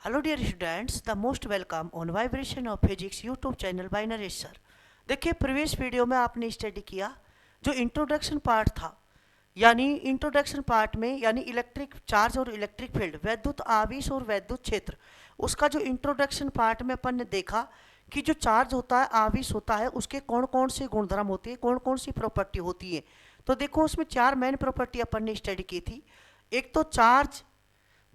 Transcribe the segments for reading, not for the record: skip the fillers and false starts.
Hello dear students, the most welcome on vibration of physics YouTube channel by Naresh sir. देखिए, previous video में आपने study किया जो introduction part था, यानी इंट्रोडक्शन पार्ट में यानी इलेक्ट्रिक चार्ज और इलेक्ट्रिक फील्ड, वैद्युत आवेश और वैद्युत क्षेत्र, उसका जो इंट्रोडक्शन पार्ट में अपन ने देखा कि जो चार्ज होता है, आवेश होता है, उसके कौन कौन से गुणधर्म होते हैं, कौन कौन सी प्रॉपर्टी होती है। तो देखो, उसमें चार मेन प्रॉपर्टी अपन ने स्टडी की थी। एक तो चार्ज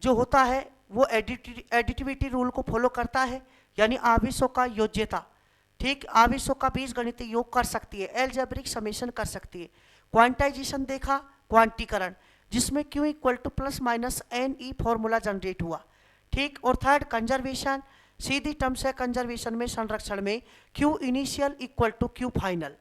जो होता है वो एडिटिविटी रूल को फॉलो करता है, यानी आवेशों का योज्यता। ठीक, आवेशों का बीजगणितीय योग कर सकती है, एलजेब्रिक समेशन कर सकती है। क्वांटाइजेशन देखा, क्वांटीकरण, जिसमें Q equal to plus minus n e formula generate हुआ। ठीक, और थर्ड कंजर्वेशन, सीधी टर्म से कंजर्वेशन में संरक्षण में Q initial equal to Q final.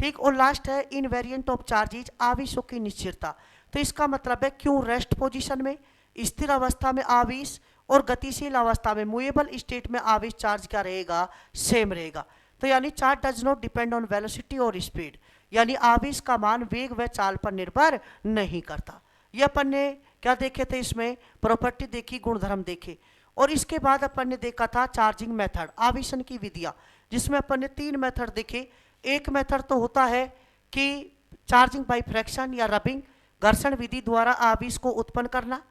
ठीक, और लास्ट है इनवेरिएंट ऑफ चार्जेज, आवेशों की निश्चितता। तो इसका मतलब है Q रेस्ट पोजीशन में, स्थिर अवस्था में आवेश, और गतिशील अवस्था में मूवेबल स्टेट में आवेश चार्ज क्या रहेगा, सेम रहेगा। तो यानी charge does not depend on velocity और स्पीड, यानी आवेश का मान वेग व चाल पर निर्भर नहीं करता। ये अपन ने क्या देखे थे, इसमें प्रॉपर्टी देखी, गुणधर्म देखे। और इसके बाद अपन ने देखा था चार्जिंग मेथड, आवेशन की विधियां, जिसमें अपन ने तीन मेथड देखे। एक मेथड तो होता है कि चार्जिंग बाई फ्रैक्शन या रबिंग, घर्षण विधि द्वारा आवेश को उत्पन्न करना।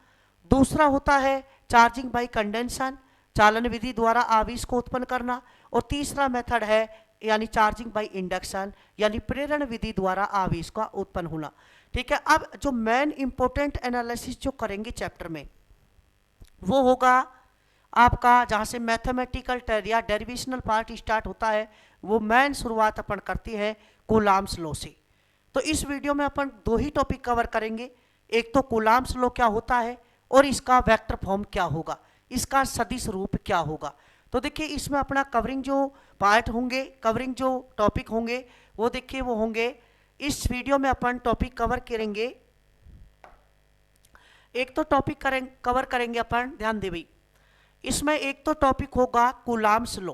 दूसरा होता है चार्जिंग बाई कंडेंसन, चालन विधि द्वारा आवेश को उत्पन्न करना। और तीसरा मेथड है यानी चार्जिंग बाई इंडक्शन, यानी प्रेरण विधि द्वारा आवेश का उत्पन्न होना। ठीक है, अब जो मेन इंपॉर्टेंट एनालिसिस जो करेंगे चैप्टर में वो होगा आपका, जहाँ से मैथमेटिकल या डेरिवेशनल पार्ट स्टार्ट होता है, वो मेन शुरुआत अपन करती है कूलाम्स लॉ से। तो इस वीडियो में अपन दो ही टॉपिक कवर करेंगे, एक तो कूलाम्स लॉ क्या होता है और इसका वेक्टर फॉर्म क्या होगा, इसका सदिश रूप क्या होगा। तो देखिए, इसमें अपना कवरिंग जो पार्ट होंगे, कवरिंग जो टॉपिक होंगे, वो देखिए वो होंगे इस वीडियो में अपन टॉपिक कवर करेंगे। एक तो टॉपिक कवर करेंगे अपन, ध्यान दे भाई, इसमें एक तो टॉपिक होगा coulombs law,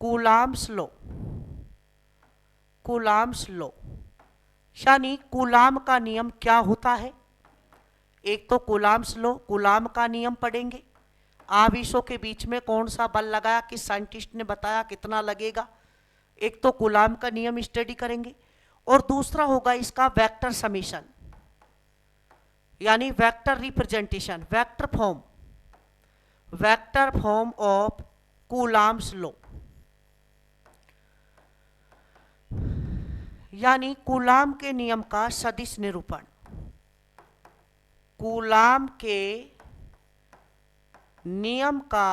coulombs law, coulombs law, यानी कूलाम का नियम क्या होता है। एक तो कूलाम्स लॉ, कूलाम का नियम पढ़ेंगे, आवेशों के बीच में कौन सा बल लगाया, किस साइंटिस्ट ने बताया, कितना लगेगा। एक तो कूलाम का नियम स्टडी करेंगे, और दूसरा होगा इसका वेक्टर समेशन, यानी vector representation, vector form of coulombs law, यानी कूलाम के नियम का सदिश निरूपण, कूलाम के नियम का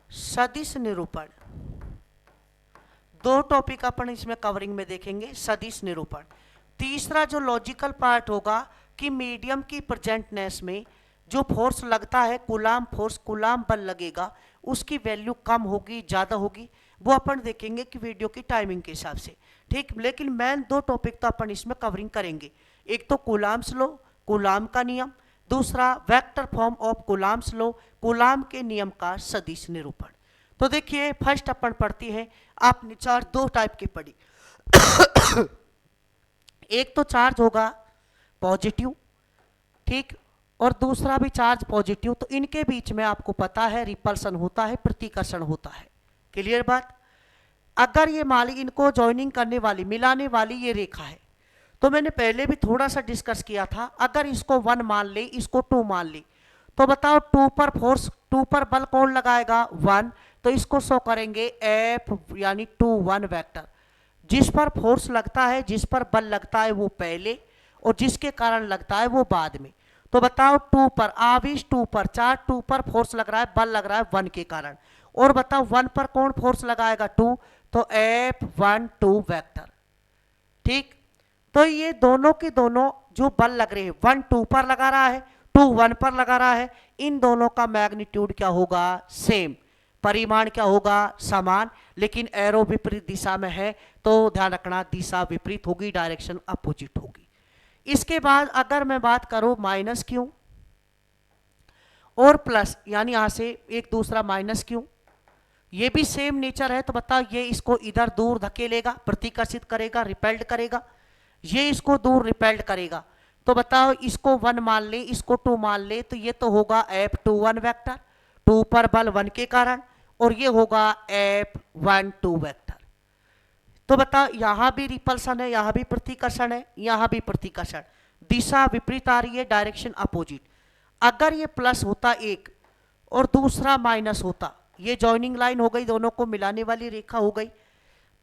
सदिश निरूपण। दो टॉपिक अपन इसमें कवरिंग में देखेंगे, सदिश निरूपण। तीसरा जो लॉजिकल पार्ट होगा कि मीडियम की प्रेजेंटनेस में जो फोर्स लगता है, कूलाम फोर्स, कूलाम बल लगेगा, उसकी वैल्यू कम होगी, ज़्यादा होगी, वो अपन देखेंगे कि वीडियो की टाइमिंग के हिसाब से। ठीक, लेकिन मेन दो टॉपिक तो अपन इसमें कवरिंग करेंगे, एक तो कूलाम्स लॉ, कूलाम का नियम, दूसरा vector form of coulombs law, coulomb के नियम का सदिश निरूपण। तो देखिए, फर्स्ट अपन पढ़ती है, आपने चार्ज दो टाइप के पढ़ी। एक तो चार्ज होगा पॉजिटिव, ठीक, और दूसरा भी चार्ज पॉजिटिव। तो इनके बीच में आपको पता है रिपल्सन होता है, प्रतिकर्षण होता है। क्लियर बात। अगर ये मान ली इनको ज्वाइनिंग करने वाली, मिलाने वाली ये रेखा है, तो मैंने पहले भी थोड़ा सा डिस्कस किया था, अगर इसको 1 मान ले, इसको 2 मान ले, तो बताओ 2 पर फोर्स, 2 पर बल कौन लगाएगा, 1। तो इसको शो करेंगे F यानी 2 1 वेक्टर। जिस पर फोर्स लगता है, जिस पर बल लगता है वो पहले, और जिसके कारण लगता है वो बाद में। तो बताओ 2 पर आवेश, 2 पर चार्ज, 2 पर फोर्स लग रहा है, बल लग रहा है 1 के कारण, और बताओ 1 पर कौन फोर्स लगाएगा, 2। तो F1 2 वेक्टर। ठीक, तो ये दोनों के दोनों जो बल लग रहे हैं, 1 2 पर लगा रहा है, 2 1 पर लगा रहा है, इन दोनों का मैग्नीट्यूड क्या होगा, सेम, परिमाण क्या होगा, समान, लेकिन एरो विपरीत दिशा में है, तो ध्यान रखना दिशा विपरीत होगी, डायरेक्शन अपोजिट होगी। इसके बाद अगर मैं बात करूं माइनस क्यू और प्लस, यानी यहां से एक दूसरा माइनस क्यू, ये भी सेम नेचर है, तो बताओ ये इसको इधर दूर धकेलेगा, प्रतिकर्षित करेगा, रिपेल्ड करेगा, ये इसको दूर रिपेल्ड करेगा। तो बताओ इसको 1 मान ले, इसको 2 मान ले, तो ये तो होगा F21 वेक्टर, 2 पर बल 1 के कारण, और ये होगा F12 वेक्टर। तो बताओ यहां भी रिपल्सन है, यहां भी प्रतिकर्षण है, यहां भी प्रतिकर्षण, दिशा विपरीत आ रही है, डायरेक्शन अपोजिट। अगर ये प्लस होता एक और दूसरा माइनस होता, ये जॉइनिंग लाइन हो गई, दोनों को मिलाने वाली रेखा हो गई,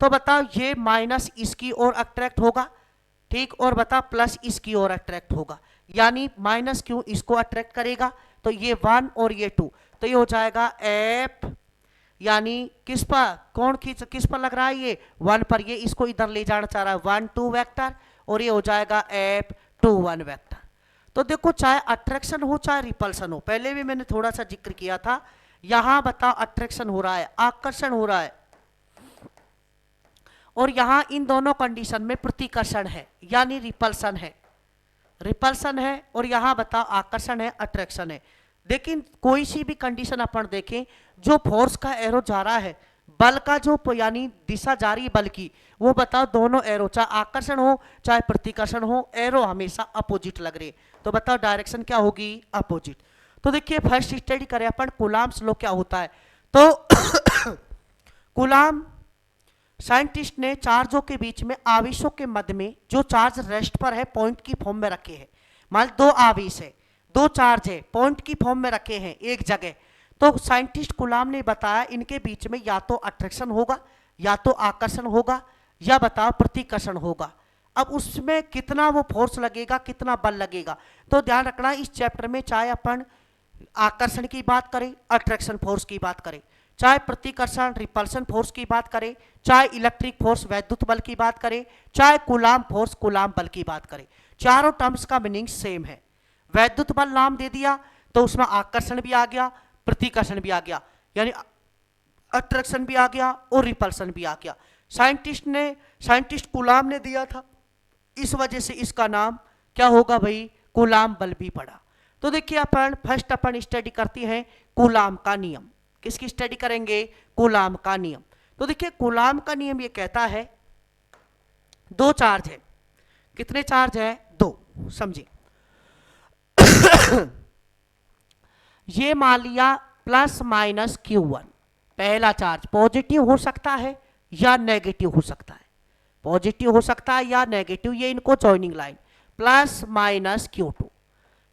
तो बताओ ये माइनस इसकी ओर अट्रैक्ट होगा, ठीक, और बता प्लस इसकी ओर अट्रैक्ट होगा, यानी माइनस क्यों इसको अट्रैक्ट करेगा, तो ये 1 और ये 2, तो ये हो जाएगा एफ, यानी किस पर कौन खींच, किस पर लग रहा है, ये 1 पर, ये इसको इधर ले जाना चाह रहा है 1 2 वेक्टर, और ये हो जाएगा F21 वेक्टर। तो देखो चाहे अट्रैक्शन हो चाहे रिपल्सन हो, पहले भी मैंने थोड़ा सा जिक्र किया था, यहां बताओ अट्रैक्शन हो रहा है, आकर्षण हो रहा है, और यहां इन दोनों कंडीशन में प्रतिकर्षण है यानी रिपल्सन है, रिपल्सन है, और यहां बताओ आकर्षण है, अट्रैक्शन है। लेकिन कोई सी भी कंडीशन अपन देखें, जो फोर्स का एरो जा रहा है, बल का जो यानी दिशा जा रही है बल की, वो बताओ दोनों एरो चाहे आकर्षण हो चाहे प्रतिकर्षण हो, एरो हमेशा अपोजिट लग रहे, तो बताओ डायरेक्शन क्या होगी, अपोजिट। तो देखिए फर्स्ट स्टडी करें अपन, कूलाम्स लॉ क्या होता है। तो कूलाम साइंटिस्ट ने चार्जों के बीच में आवेशों के मध्य में जो चार्ज रेस्ट पर है पॉइंट की फॉर्म में रखे हैं, मान दो आवेश है, दो चार्ज है, पॉइंट की फॉर्म में रखे हैं एक जगह, तो साइंटिस्ट कूलाम ने बताया इनके बीच में या तो अट्रैक्शन होगा, या तो आकर्षण होगा, या बताओ प्रतिकर्षण होगा। अब उसमें कितना वो फोर्स लगेगा, कितना बल लगेगा, तो ध्यान रखना इस चैप्टर में चाहे अपन आकर्षण की बात करें, अट्रैक्शन फोर्स की बात करें, चाहे प्रतिकर्षण रिपल्सन फोर्स की बात करें, चाहे इलेक्ट्रिक फोर्स वैद्युत बल की बात करें, चाहे कूलाम फोर्स कूलाम बल की बात करें, चारों टर्म्स का मीनिंग सेम है। वैद्युत बल नाम दे दिया तो उसमें आकर्षण भी आ गया, प्रतिकर्षण भी आ गया, यानी अट्रैक्शन भी आ गया और रिपल्सन भी आ गया। साइंटिस्ट कूलाम ने दिया था, इस वजह से इसका नाम क्या होगा भाई, कूलाम बल भी पड़ा। तो देखिए अपन फर्स्ट अपन स्टडी करते हैं कूलाम का नियम। किसकी स्टडी करेंगे, कूलाम का नियम। तो देखिए कूलाम का नियम ये कहता है दो चार्ज है, कितने चार्ज है, दो, समझिए ये मान लिया प्लस माइनस Q1, पहला चार्ज पॉजिटिव हो सकता है या नेगेटिव हो सकता है, पॉजिटिव हो सकता है या नेगेटिव, ये इनको joining line plus minus Q2,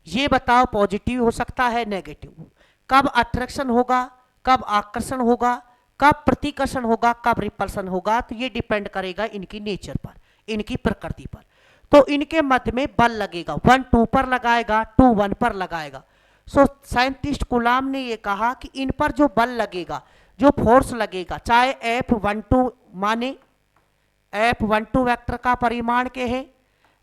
ये बताओ पॉजिटिव हो सकता है नेगेटिव। कब अट्रैक्शन होगा, कब आकर्षण होगा, कब प्रतिकर्षण होगा, कब रिपल्सन होगा, तो ये डिपेंड करेगा इनकी नेचर पर, इनकी प्रकृति पर। तो इनके मध्य में बल लगेगा, 1 2 पर लगाएगा, 2 1 पर लगाएगा। सो साइंटिस्ट कूलाम ने ये कहा कि इन पर जो बल लगेगा, जो फोर्स लगेगा, चाहे F12 माने F12 वेक्टर का परिमाण के है,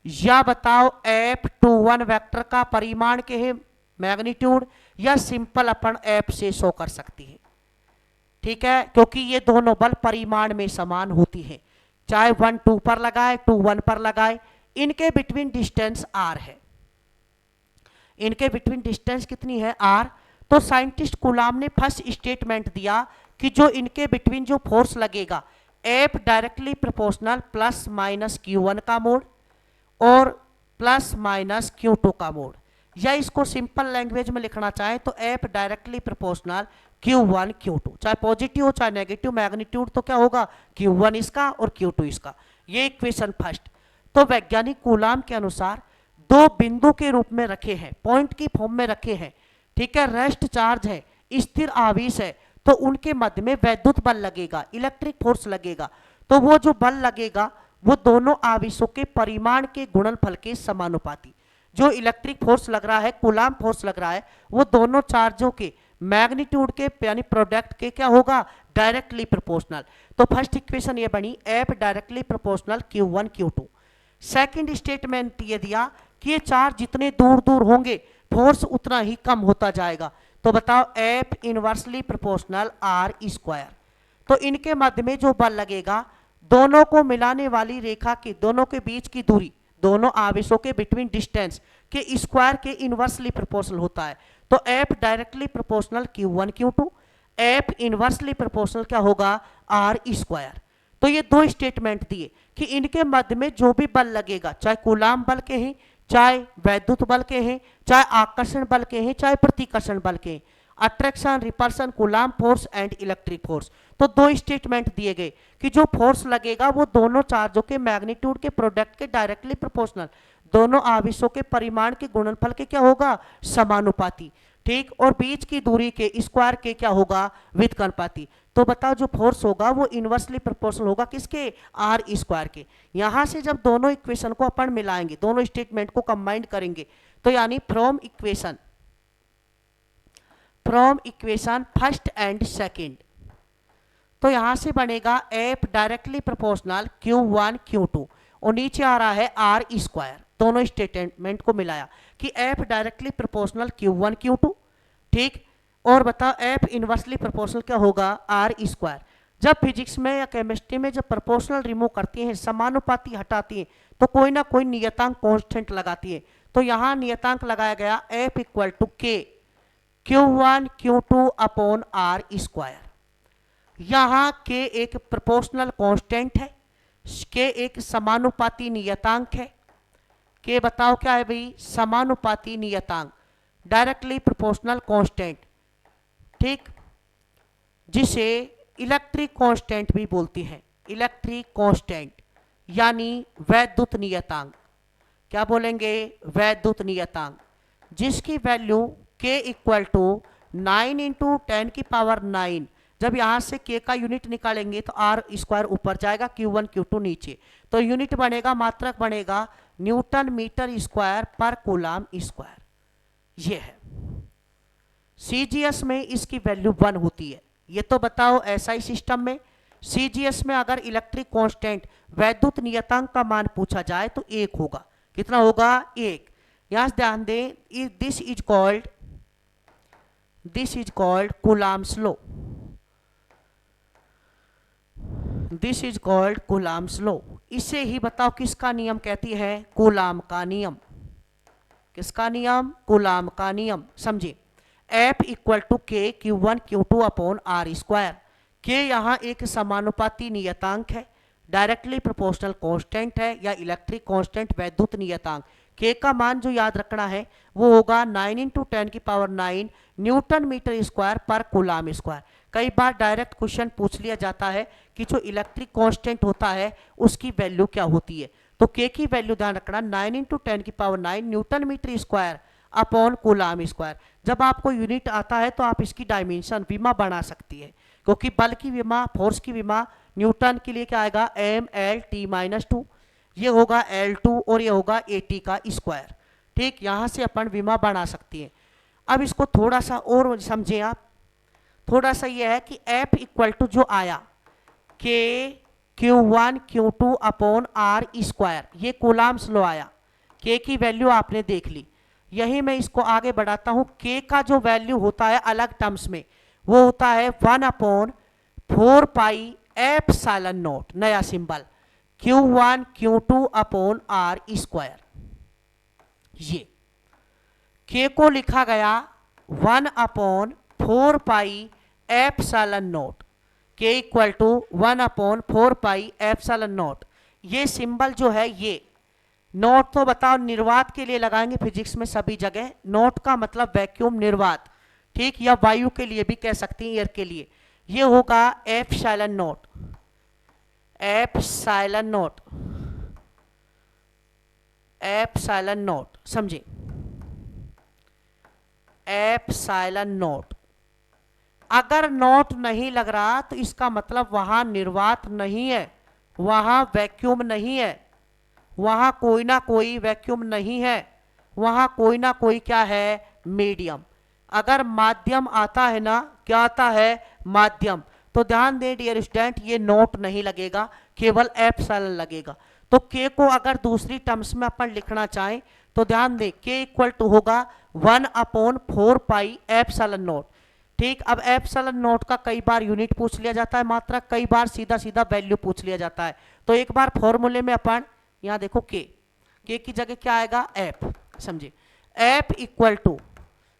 या बताओ F21 वेक्टर का परिमाण के है मैग्नीट्यूड, या सिंपल अपन F से शो कर सकती है, ठीक है, क्योंकि ये दोनों बल परिमाण में समान होती है, चाहे 1 2 पर लगाए 2 1 पर लगाए, इनके बिटवीन डिस्टेंस R है, इनके बिटवीन डिस्टेंस कितनी है, R। तो साइंटिस्ट कूलाम ने फर्स्ट स्टेटमेंट दिया कि जो इनके बिटवीन जो फोर्स लगेगा, F directly proportional plus minus Q1 का मोड और प्लस माइनस Q2 का मोड, या इसको सिंपल लैंग्वेज में लिखना चाहे तो F directly proportional Q1 Q2, चाहे पॉजिटिव हो चाहे नेगेटिव, मैग्नीट्यूड तो क्या होगा, Q1 इसका और Q2 इसका, ये इक्वेशन फर्स्ट। तो वैज्ञानिक कूलाम के अनुसार दो बिंदु के रूप में रखे हैं, पॉइंट की फॉर्म में रखे हैं, ठीक है, रेस्ट चार्ज है, स्थिर आवेश है, तो उनके मध्य में वैद्युत बल लगेगा, इलेक्ट्रिक फोर्स लगेगा, तो वो जो बल लगेगा वो दोनों आवेशों के परिमाण के गुणनफल के समानुपाती, जो इलेक्ट्रिक फोर्स लग रहा है, कूलाम फोर्स लग रहा है, वो दोनों चार्जों के मैग्नीट्यूड के यानी प्रोडक्ट के क्या होगा, डायरेक्टली प्रोपोर्शनल। तो फर्स्ट इक्वेशन ये बनी F directly proportional Q1 Q2। Second statement ये दिया कि ये चार्ज जितने दूर दूर होंगे फोर्स उतना ही कम होता जाएगा, तो बताओ F inversely proportional R square. तो इनके मध्य में जो बल लगेगा, दोनों को मिलाने वाली रेखा की दोनों के बीच की दूरी, दोनों आवेशों के बिटवीन डिस्टेंस के स्क्वायर के इनवर्सली प्रोपोर्शनल होता है, तो F directly proportional Q1 Q2, F inversely proportional क्या होगा, R स्क्वायर। तो ये दो स्टेटमेंट दिए कि इनके मध्य में जो भी बल लगेगा, चाहे कूलाम बल के हैं चाहे वैद्युत बल के हैं, चाहे आकर्षण बल के हैं, चाहे प्रतिकर्षण बल के हैं, attraction, repulsion, coulomb force and electric force. तो दो स्टेटमेंट दिए गए कि जो फोर्स लगेगा वो दोनों चार्जों के मैग्नीट्यूड के प्रोडक्ट के डायरेक्टली प्रोपोर्शनल, दोनों आवेशों के परिमाण के गुणनफल के क्या होगा, समानुपाती। ठीक, और बीच की दूरी के स्क्वायर के क्या होगा, व्युत्क्रमानुपाती। तो बताओ जो फोर्स होगा वो इनवर्सली प्रोपोर्शनल होगा किसके, आर स्क्वायर के। यहां से जब दोनों इक्वेशन को अपन मिलाएंगे, दोनों स्टेटमेंट को कंबाइंड करेंगे, तो यानी from equation first and second, तो यहां से बनेगा F directly proportional Q1 Q2 और नीचे आ रहा है आर स्क्वायर। दोनों स्टेटमेंट को मिलाया कि F directly proportional Q1 Q2, ठीक, और बताओ एफ इनवर्सली प्रोपोर्शनल क्या होगा, आर स्क्वायर। जब फिजिक्स में या केमिस्ट्री में जब प्रोपोर्शनल रिमूव करती हैं, समानुपाती हटाती हैं, तो कोई ना कोई नियतांक कांस्टेंट लगाती है। तो यहां नियतांक लगाया गया एफ इक्वल टू के Q1 Q2 upon are square. यहां के एक प्रोपोर्शनल कांस्टेंट है, के एक समानुपाती नियतांक है। के बताओ क्या है भाई, समानुपाती नियतांक, डायरेक्टली प्रोपोर्शनल कांस्टेंट, ठीक, जिसे इलेक्ट्रिक कांस्टेंट भी बोलती हैं, इलेक्ट्रिक कांस्टेंट यानी वैद्युत नियतांक। क्या बोलेंगे, वैद्युत नियतांक, जिसकी वैल्यू के इक्वल टू 9 इंटू 10 की पावर 9। जब यहां से के का यूनिट निकालेंगे तो आर स्क्वायर ऊपर जाएगा, Q1 Q2 नीचे, तो यूनिट बनेगा, मात्रक बनेगा न्यूटन मीटर स्क्वायर पर कूलाम स्क्वायर। ये है सीजीएस में इसकी वैल्यू 1 होती है। ये तो बताओ एसआई सिस्टम में, सीजीएस में अगर इलेक्ट्रिक कांस्टेंट वैद्युत नियतांक का मान पूछा जाए तो 1 होगा। कितना होगा, 1। यहां ध्यान दें, this is called coulombs law, this is called coulombs law. इसे ही बताओ किसका नियम कहती है, कूलाम का नियम। किसका नियम, कूलाम का नियम। समझिए, एफ इक्वल टू के Q1 Q2 upon are square. के यहाँ एक समानुपाती नियतांक है, डायरेक्टली प्रोपोर्शनल कांस्टेंट है या इलेक्ट्रिक कांस्टेंट वैद्युत नियतांक। के का मान जो याद रखना है वो होगा 9 इंटू 10 की पावर 9 न्यूटन मीटर स्क्वायर पर कूलाम स्क्वायर। कई बार डायरेक्ट क्वेश्चन पूछ लिया जाता है कि जो इलेक्ट्रिक कांस्टेंट होता है उसकी वैल्यू क्या होती है। तो के की वैल्यू ध्यान रखना 9 इंटू 10 की power 9 newton metre square upon coulomb square. जब आपको यूनिट आता है तो आप इसकी डायमेंशन विमा बना सकती है, क्योंकि बल की विमा, फोर्स की विमा, न्यूटन के लिए क्या आएगा, ML/T-2, ये होगा L2 और ये होगा AT का स्क्वायर। ठीक, यहां से अपन विमा बना सकती है। अब इसको थोड़ा सा और समझें आप, थोड़ा सा ये है कि F इक्वल टू जो आया K Q1 Q2 upon are square, ये कूलाम्स लॉ आया। के की वैल्यू आपने देख ली, यही मैं इसको आगे बढ़ाता हूं। के का जो वैल्यू होता है अलग टर्म्स में वो होता है 1/4 पाई एप्सिलॉन नॉट, नया symbol Q1 Q2 upon are square. ये के को लिखा गया 1/4 pi epsilon naught, K equal to 1/4 pi epsilon naught. ये सिंबल जो है, ये नोट तो बताओ निर्वात के लिए लगाएंगे फिजिक्स में सभी जगह। नोट का मतलब वैक्यूम, निर्वात, ठीक, या वायु के लिए भी कह सकती हैं, एयर के लिए। ये होगा epsilon naught, epsilon naught, epsilon not, समझे, एप्सिलॉन नॉट। अगर नोट नहीं लग रहा तो इसका मतलब वहां निर्वात नहीं है, वहां वैक्यूम नहीं है, वहां कोई ना कोई वैक्यूम नहीं है, वहां कोई ना कोई क्या है, मीडियम। अगर माध्यम आता है ना, क्या आता है, माध्यम, तो ध्यान दें डियर स्टूडेंट, ये नोट नहीं लगेगा, केवल एप्सिलॉन लगेगा। तो के को अगर दूसरी टर्म्स में अपन लिखना चाहें तो ध्यान दें, के इक्वल टू होगा 1/4 पाई एप्सिलॉन नोट। ठीक, अब एप्सिलॉन नोट का कई बार यूनिट पूछ लिया जाता है, मात्रा, कई बार सीधा सीधा वैल्यू पूछ लिया जाता है। तो एक बार फॉर्मूले में अपन यहां देखो, के की जगह क्या आएगा, एफ, समझे, एफ इक्वल टू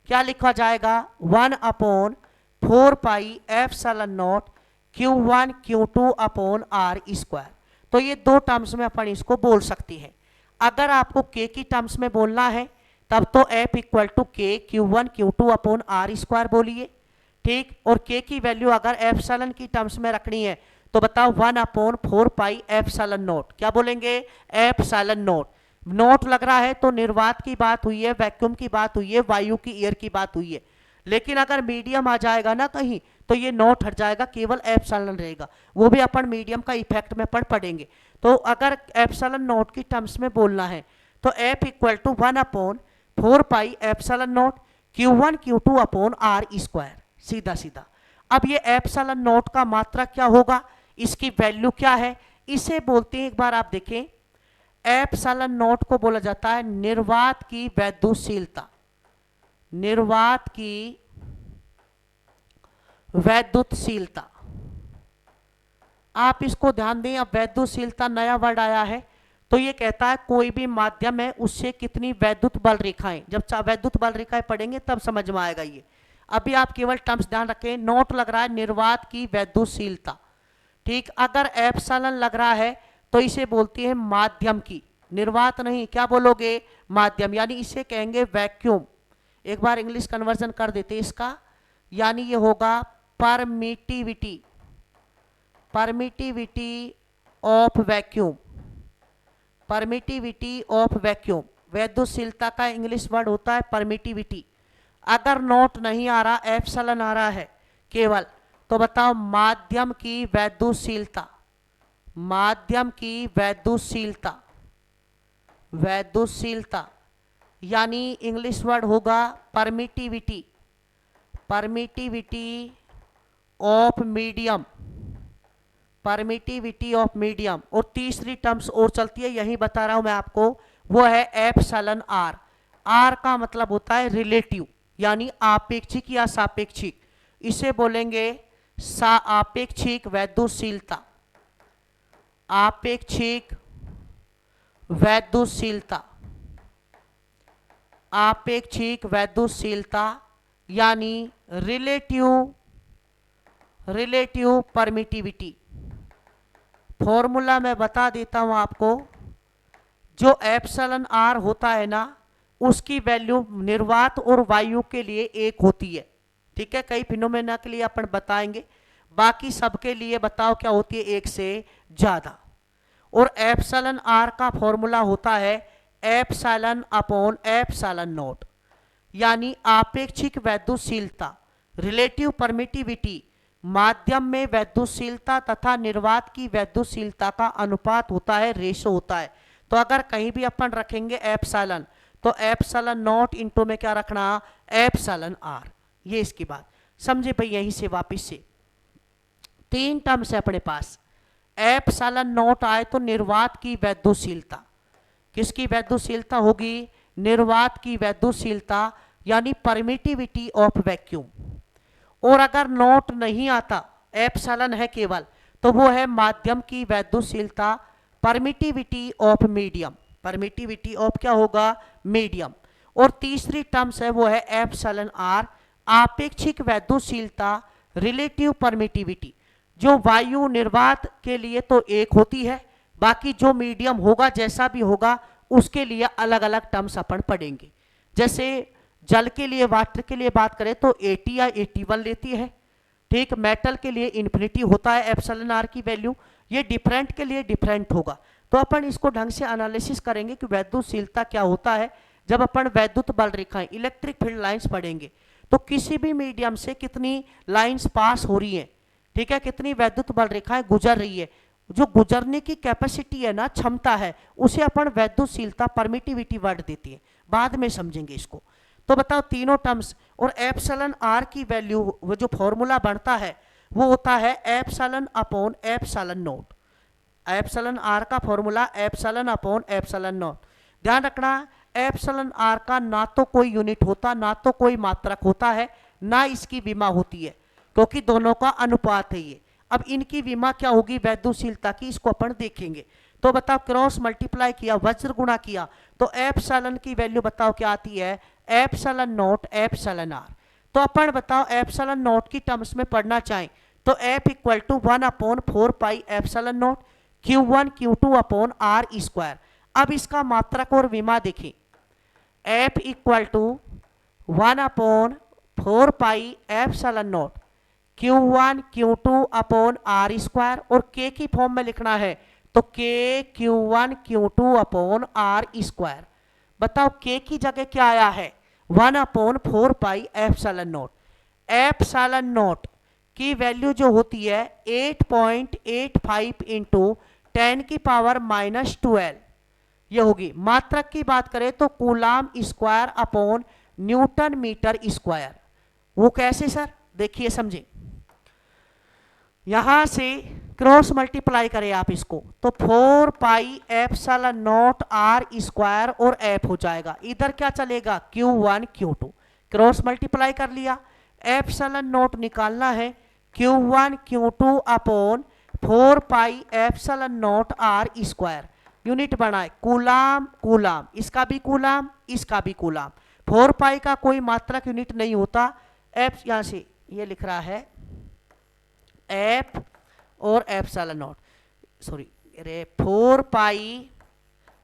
क्या लिखा जाएगा, 1/4 pi epsilon naught Q1 Q2 upon are square. तो ये दो टर्म्स में अपन इसको बोल सकती है। अगर आपको के की टर्म्स में बोलना है तब तो एफ इक्वल टू के Q1 Q2 upon are square बोलिए, ठीक। और के की वैल्यू अगर एप्सिलॉन की टर्म्स में रखनी है तो बताओ 1/4 पाई एप्सिलॉन नॉट, क्या बोलेंगे, एप्सिलॉन नॉट। नोट लग रहा है तो निर्वात की बात हुई है, वैक्यूम की बात हुई है, वायु की एयर की बात हुई है। लेकिन अगर मीडियम आ जाएगा ना कहीं तो ये नोट हट जाएगा, केवल एप्सिलॉन रहेगा, वो भी अपन मीडियम का इफेक्ट में पढ़ेंगे। तो अगर एप्सिलॉन नोट की टर्म्स में बोलना है तो F equal to 1/4 pi epsilon naught Q1 Q2 upon are square, सीधा सीधा। अब ये एप्सिलॉन नोट का मात्रा क्या होगा, इसकी वैल्यू क्या है, इसे बोलते हैं, एक बार आप देखें, एप्सिलॉन नोट को बोला जाता है निर्वात की वैद्युतशीलता, निर्वात की वैद्युतशीलता। आप इसको ध्यान दें, अब वैद्युतशीलता नया वर्ड आया है, तो ये कहता है कोई भी माध्यम है उससे कितनी वैद्युत बल रेखाएं, जब वैद्युत बल रेखाएं पढ़ेंगे तब समझ में आएगा ये। अभी आप केवल टर्म्स ध्यान रखें, नोट लग रहा है निर्वात की वैद्युतशीलता, ठीक। अगर एप्सिलॉन लग रहा है तो इसे बोलती है माध्यम की, निर्वात नहीं, क्या बोलोगे, माध्यम, यानी इसे कहेंगे वैक्यूम। एक बार इंग्लिश कन्वर्जन कर देते इसका, यानी ये होगा permittivity, permittivity of vacuum, permittivity of vacuum. वैद्युतशीलता का इंग्लिश वर्ड होता है परमिटिविटी। अगर नोट नहीं आ रहा, एप्सिलॉन आ रहा है केवल, तो बताओ माध्यम की वैद्युतशीलता, माध्यम की वैद्युतशीलता, वैद्युतशीलता यानी इंग्लिश वर्ड होगा permittivity, permittivity of medium, permittivity of medium. और तीसरी टर्म्स और चलती है, यही बता रहा हूं मैं आपको, वो है एप्सिलॉन आर। आर का मतलब होता है रिलेटिव, यानी आपेक्षिक या सापेक्षिक, इसे बोलेंगे आपेक्षिक वैद्युतशीलता, आपेक्षिक वैद्युतशीलता, आपेक्षिक वैद्युतशीलता यानी रिलेटिव, रिलेटिव परमिटिविटी। फॉर्मूला मैं बता देता हूं आपको, जो एप्सिलॉन आर होता है ना, उसकी वैल्यू निर्वात और वायु के लिए एक होती है, ठीक है। कई फिनोमेना के लिए अपन बताएंगे, बाकी सबके लिए बताओ क्या होती है, एक से ज्यादा। और एप्सिलॉन आर का फॉर्मूला होता है एप्सिलॉन अपॉन एप्सिलॉन नॉट, यानी आपेक्षिक वैद्युतशीलता, रिलेटिव परमिटिविटी, माध्यम में वैद्युतशीलता तथा निर्वात की वैद्युतशीलता का अनुपात होता है, रेशो होता है। तो अगर कहीं भी अपन रखेंगे एप्सिलॉन, तो एप्सिलॉन नॉट इंटू में क्या रखना, एप्सिलॉन आर, ये इसकी बात समझे भाई। यहीं से वापिस से तीन टर्म्स है अपने पास, एप्सिलॉन नॉट आए तो निर्वात की वैद्युतशीलता, किसकी वैद्युतशीलता होगी, निर्वात की वैद्युतशीलता यानी परमिटिविटी ऑफ वैक्यूम। और अगर नोट नहीं आता, एप्सिलॉन है केवल, तो वो है माध्यम की वैद्युतशीलता, permittivity of medium, permittivity of क्या होगा, मीडियम। और तीसरी टर्म्स है वो है एप्सिलॉन आर, आपेक्षिक वैद्युतशीलता, रिलेटिव परमिटिविटी, जो वायु निर्वात के लिए तो एक होती है, बाकी जो मीडियम होगा जैसा भी होगा उसके लिए अलग अलग टर्म्स अपन पढ़ेंगे। जैसे जल के लिए, वाटर के लिए बात करें तो 80 या 81 लेती है, ठीक। मेटल के लिए इन्फिनिटी होता है एप्सिलॉन आर की वैल्यू, ये डिफरेंट के लिए डिफरेंट होगा। तो अपन इसको ढंग से एनालिसिस करेंगे कि वैद्युतशीलता क्या होता है। जब अपन वैद्युत बल रेखाएं, इलेक्ट्रिक फील्ड लाइंस पढ़ेंगे तो किसी भी मीडियम से कितनी लाइंस पास हो रही हैं, ठीक है, कितनी वैद्युत बल रेखाएं गुजर रही है, जो गुजरने की कैपेसिटी है ना, क्षमता है, उसे अपन वैद्युतशीलता, परमिटिविटी वर्ड देती है, बाद में समझेंगे इसको। तो बताओ तीनों टर्म्स, और एप्सिलॉन आर की वैल्यू, वो जो फॉर्मूला बनता है वो होता है epsilon upon epsilon naught. Epsilon are का formula epsilon upon epsilon naught. ध्यान रखना, एप्सिलॉन आर का ना तो कोई यूनिट होता, ना तो कोई मात्रक होता है, ना इसकी विमा होती है, क्योंकि दोनों का अनुपात है ये। अब इनकी विमा क्या होगी वैद्युतशीलता की, इसको अपन देखेंगे। तो बताओ क्रॉस मल्टीप्लाई किया, वज्र गुणा किया, तो एप्सिलॉन की वैल्यू बताओ क्या आती है, एप्सिलॉन नॉट एप्सिलॉन आर। तो अपन बताओ एप्सिलॉन नॉट की टर्म्स में पढ़ना चाहें तो F equal to 1/4 pi epsilon naught Q1 Q2 upon are square. अब इसका मात्रक और विमा देखें, F equal to 1/4πε0 Q1 Q2 upon are square, और K की फॉर्म में लिखना है तो K Q1 Q2 upon are square. बताओ K की जगह क्या आया है, 1/4πε0। ε0 की वैल्यू जो होती है 8.85 इंटू 10⁻⁻12 ये होगी। मात्रक की बात करें तो coulomb square upon newton metre square. वो कैसे सर, देखिए समझे, यहां से क्रॉस मल्टीप्लाई करें आप इसको तो 4πε0 आर स्क्वायर और एफ हो जाएगा। इधर क्या चलेगा, Q1 Q2, क्रॉस मल्टीप्लाई कर लिया, ε0 निकालना है Q1 Q2 upon 4πε0 R square. Unit बनाए कूलाम कूलाम, इसका भी कूलाम इसका भी कूलाम। 4π का कोई मात्रक यूनिट नहीं होता। एफ यहां से ये लिख रहा है एफ और ε0, सॉरी 4π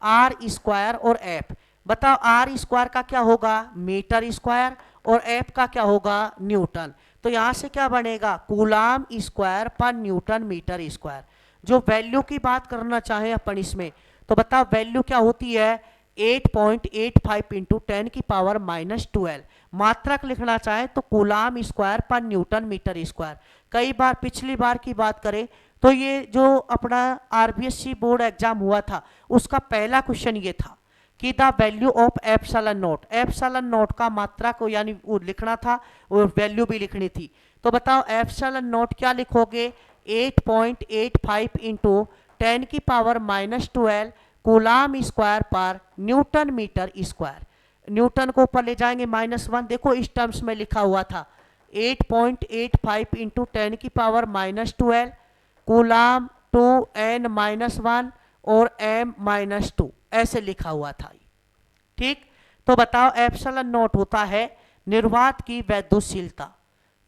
आर स्क्वायर और एफ। बताओ आर स्क्वायर का क्या होगा, मीटर स्क्वायर, और एफ का क्या होगा, न्यूटन। तो यहां से क्या बनेगा, कूलाम स्क्वायर पर न्यूटन मीटर स्क्वायर। जो वैल्यू की बात करना चाहें अपन इसमें, तो बताओ वैल्यू क्या होती है 8.85 इंटू 10⁻⁻12। मात्रक लिखना चाहे तो कूलाम स्क्वायर पर न्यूटन मीटर स्क्वायर। कई बार पिछली बार की बात करें तो ये जो अपना आरबीएससी बोर्ड एग्जाम हुआ था उसका पहला क्वेश्चन ये था कि द वैल्यू ऑफ ε0 का मात्रक यानी वो लिखना था और वैल्यू भी लिखनी थी। तो बताओ ε0 क्या लिखोगे, 8.85 इंटू 10⁻⁻12 कूलाम स्क्वायर पर न्यूटन मीटर स्क्वायर। न्यूटन को ऊपर ले जाएंगे -1, देखो इस टर्म्स में लिखा हुआ था 8.85 इंटू 10⁻⁻12 कूलाम 2n-1 और m-2 ऐसे लिखा हुआ था। ठीक, तो बताओ ε0 होता है निर्वात की वैद्युतशीलता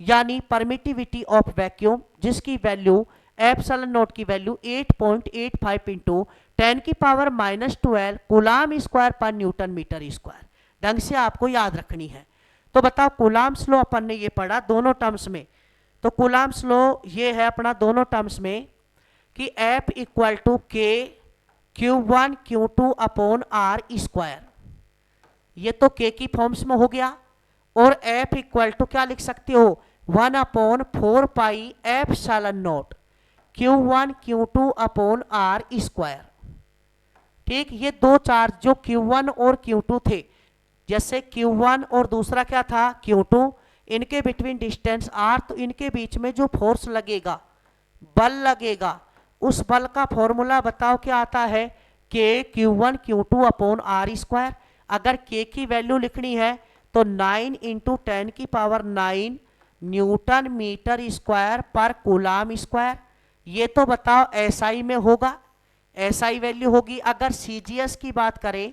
यानी परमिटिविटी ऑफ वैक्यूम, जिसकी वैल्यू ε0 की वैल्यू 8.85 इंटू 10⁻⁻12 कूलाम स्क्वायर पर न्यूटन मीटर स्क्वायर। ढंग से आपको याद रखनी है। तो बताओ कूलाम्स लॉ अपन ने ये पढ़ा दोनों टर्म्स में, तो कूलाम्स लॉ ये है अपना दोनों टर्म्स में कि F equal to K Q1 Q2 upon are square, ये तो K की फॉर्म्स में हो गया, और F इक्वल टू क्या लिख सकते हो 1/4πε0 Q1 Q2 upon are square. ठीक, ये दो चार्ज जो Q1 और Q2 थे, जैसे Q1 और दूसरा क्या था Q2, इनके बिटवीन डिस्टेंस r, तो इनके बीच में जो फोर्स लगेगा, बल लगेगा, उस बल का फॉर्मूला बताओ क्या आता है, K Q1 Q2 upon are square. अगर K की वैल्यू लिखनी है तो 9 इंटू 10⁹ न्यूटन मीटर स्क्वायर पर कूलाम स्क्वायर। ये तो बताओ SI में होगा, SI वैल्यू होगी। अगर CGS की बात करें,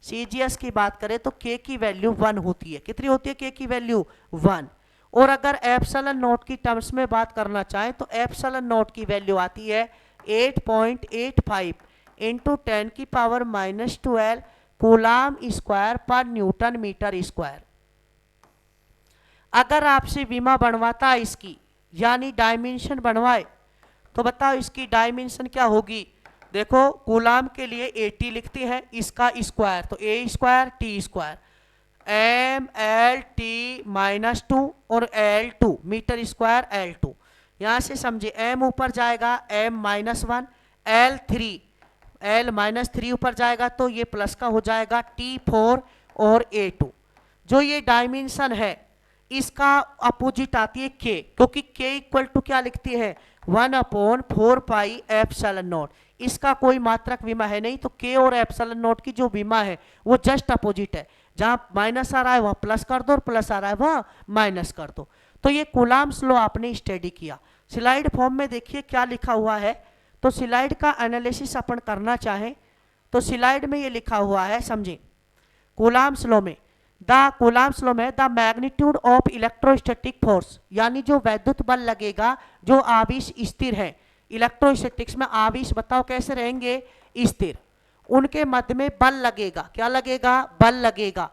CGS की बात करें तो K की वैल्यू 1 होती है। कितनी होती है K की वैल्यू 1। और अगर ε0 की टर्म्स में बात करना चाहें तो ε0 की वैल्यू आती है 8.85 इंटू 10⁻⁻12 कूलाम स्क्वायर पर न्यूटन मीटर स्क्वायर। अगर आपसे विमा बनवाता है इसकी यानी डायमेंशन बनवाए, तो बताओ इसकी डायमेंशन क्या होगी। देखो कूलाम के लिए 80 लिखते हैं, इसका स्क्वायर तो a square t square m/l(t-2) और l2 मीटर स्क्वायर l2। यहाँ से समझे m ऊपर जाएगा m-1, l3 ऊपर जाएगा तो ये प्लस का हो जाएगा t4 और a2। जो ये डायमेंशन है इसका अपोजिट आती है k, क्योंकि k इक्वल टू क्या लिखती है 1/4πε0। इसका कोई मात्रक विमा है नहीं, तो k और ε0 की जो विमा है वो जस्ट अपोजिट है। जहां माइनस आ रहा है वहां प्लस कर दो और प्लस आ रहा है वहां माइनस कर दो। तो ये कूलाम्स लॉ आपने स्टडी किया। स्लाइड फॉर्म में देखिए क्या लिखा हुआ है, तो स्लाइड का एनालिसिस अपन करना चाहें तो स्लाइड में ये लिखा हुआ है, समझे कूलाम्स लॉ में the magnitude of electrostatic force, यानी जो वैद्युत बल लगेगा जो आवेश स्थिर है। इलेक्ट्रोस्टैटिक्स में आवेश बताओ कैसे रहेंगे, स्थिर। उनके मध्य में बल लगेगा। क्या लगेगा? बल लगेगा।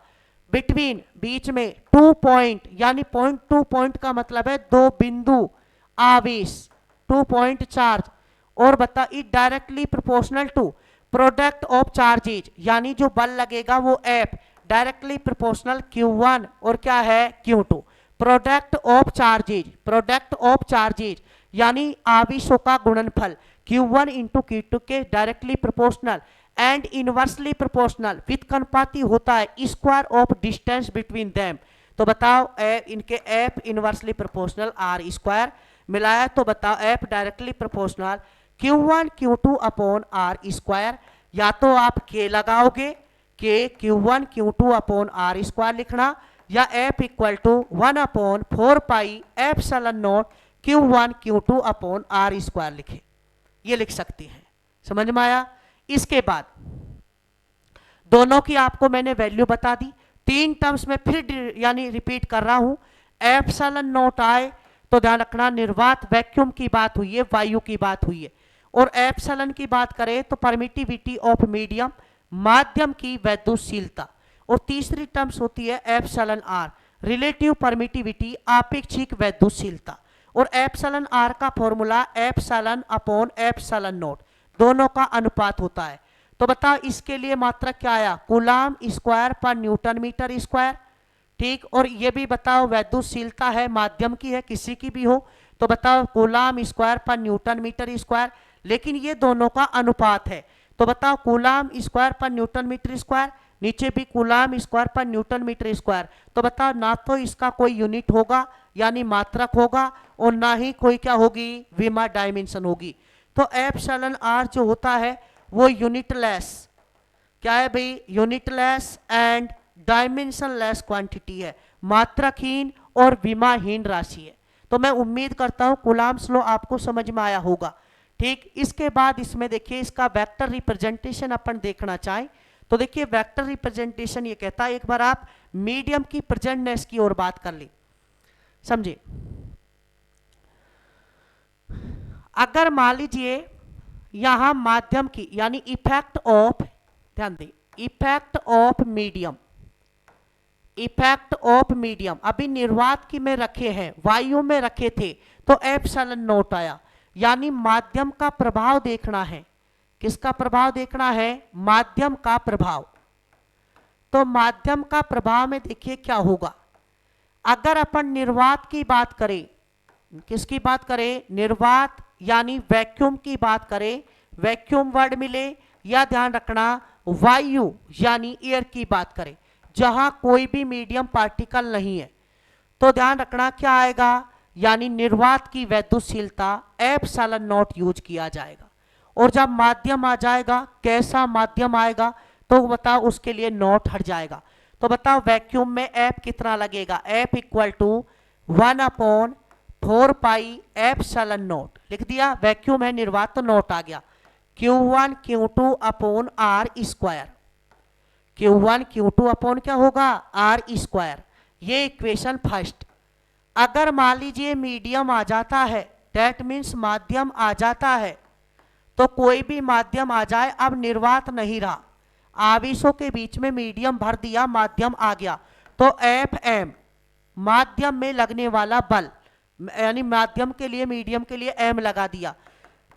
बिटवीन, बीच में, 2 पॉइंट, यानी पॉइंट टू पॉइंट का मतलब है दो बिंदु आवेश, 2 पॉइंट चार्ज। और बता, it directly proportional to product of charges, यानी जो बल लगेगा वो एफ डायरेक्टली प्रोपोर्शनल Q1 और क्या है Q2। Product of charges, product of charges यानी आवेशों का गुणनफल Q1 इंटू Q2 के directly proportional and inversely proportional with अनुपाती होता है square of distance between them. तो बताओ इनके F inversely proportional R square मिलाया, तो बताओ F directly proportional Q1 Q2 upon are square. या तो आप के लगाओगे, के Q1 Q2 upon are square लिखना, या F equal to 1 upon 4 pi epsilon naught Q1 Q2 upon are square लिखे, ये लिख सकती हैं। समझ में आया? इसके बाद दोनों की आपको मैंने वैल्यू बता दी। 3 टर्म्स में फिर यानी रिपीट कर रहा हूं। एप्सिलॉन नॉट आए तो ध्यान रखना निर्वात वैक्यूम की बात हुई है, वायु की बात हुई है। और एप्सिलॉन की बात करें तो परमिटिविटी ऑफ मीडियम, माध्यम की वैद्युशीलता। और तीसरी टर्म्स होती है एप्सिलॉन आर, रिलेटिव परमिटिविटी, आपेक्षिक वैद्युशीलता। और एप्सिलॉन आर का formula epsilon upon epsilon not, दोनों का अनुपात होता है। तो बताओ इसके लिए मात्रक क्या आया? कूलाम स्क्वायर पर न्यूटन मीटर स्क्वायर। ठीक, और ये भी बताओ वैद्युशीलता है, माध्यम की है, किसी की भी हो, तो बताओ कूलाम स्क्वायर पर न्यूटन मीटर स्क्वायर। लेकिन ये दोनों का अनुपात है, तो बताओ कूलाम स्क्वायर पर न्यूटन मीटर स्क्वायर, नीचे भी कूलाम स्क्वायर पर न्यूटन मीटर स्क्वायर। तो बताओ ना तो इसका कोई यूनिट होगा यानी मात्रक होगा, और ना ही कोई क्या होगी? विमा डायमेंशन होगी। तो एप्सिलॉन आर जो होता है वो यूनिटलेस, क्या है भाई? यूनिटलेस एंड डायमेंशनलेस क्वांटिटी है, मात्रकहीन और विमाहीन राशि है। तो मैं उम्मीद करता हूं कूलाम्स लॉ आपको समझ में आया होगा। ठीक, इसके बाद इसमें देखिए इसका वेक्टर रिप्रेजेंटेशन अपन देखना चाहें तो देखिए वेक्टर रिप्रेजेंटेशन ये कहता है, एक बार आप मीडियम की प्रेजेंटनेस की ओर बात कर ली, समझे। अगर मान लीजिए यहां माध्यम की यानी इफेक्ट ऑफ, ध्यान दें, effect of medium, effect of medium अभी निर्वात की में रखे हैं, वायु में रखे थे, तो एप्सिलॉन नॉट आया। यानी माध्यम का प्रभाव देखना है। किसका प्रभाव देखना है? माध्यम का प्रभाव। तो माध्यम का प्रभाव में देखिए क्या होगा। अगर अपन निर्वात की बात करें, किसकी बात करें? निर्वात यानी वैक्यूम की बात करें, वैक्यूम वर्ड मिले, या ध्यान रखना वायु यानी एयर की बात करें, जहां कोई भी मीडियम पार्टिकल नहीं है, तो ध्यान रखना क्या आएगा? यानी निर्वात की वैद्युशीलता एप्सिलॉन नॉट यूज किया जाएगा। और जब माध्यम आ जाएगा, कैसा माध्यम आएगा, तो बताओ उसके लिए नॉट हट जाएगा। तो बताओ वैक्यूम में एफ कितना लगेगा? F equal to 1 upon 4 pi epsilon naught लिख दिया। वैक्यूम है, निर्वात, तो नॉट आ गया। Q1 Q2 upon are square, Q1 Q2 upon क्या होगा? R square. ये इक्वेशन फर्स्ट। अगर मान लीजिए मीडियम आ जाता है, दैट मीन्स माध्यम आ जाता है, तो कोई भी माध्यम आ जाए, अब निर्वात नहीं रहा, आवेशों के बीच में मीडियम भर दिया, माध्यम आ गया, तो एफ एम माध्यम में लगने वाला बल, यानी माध्यम के लिए, मीडियम के लिए एम लगा दिया,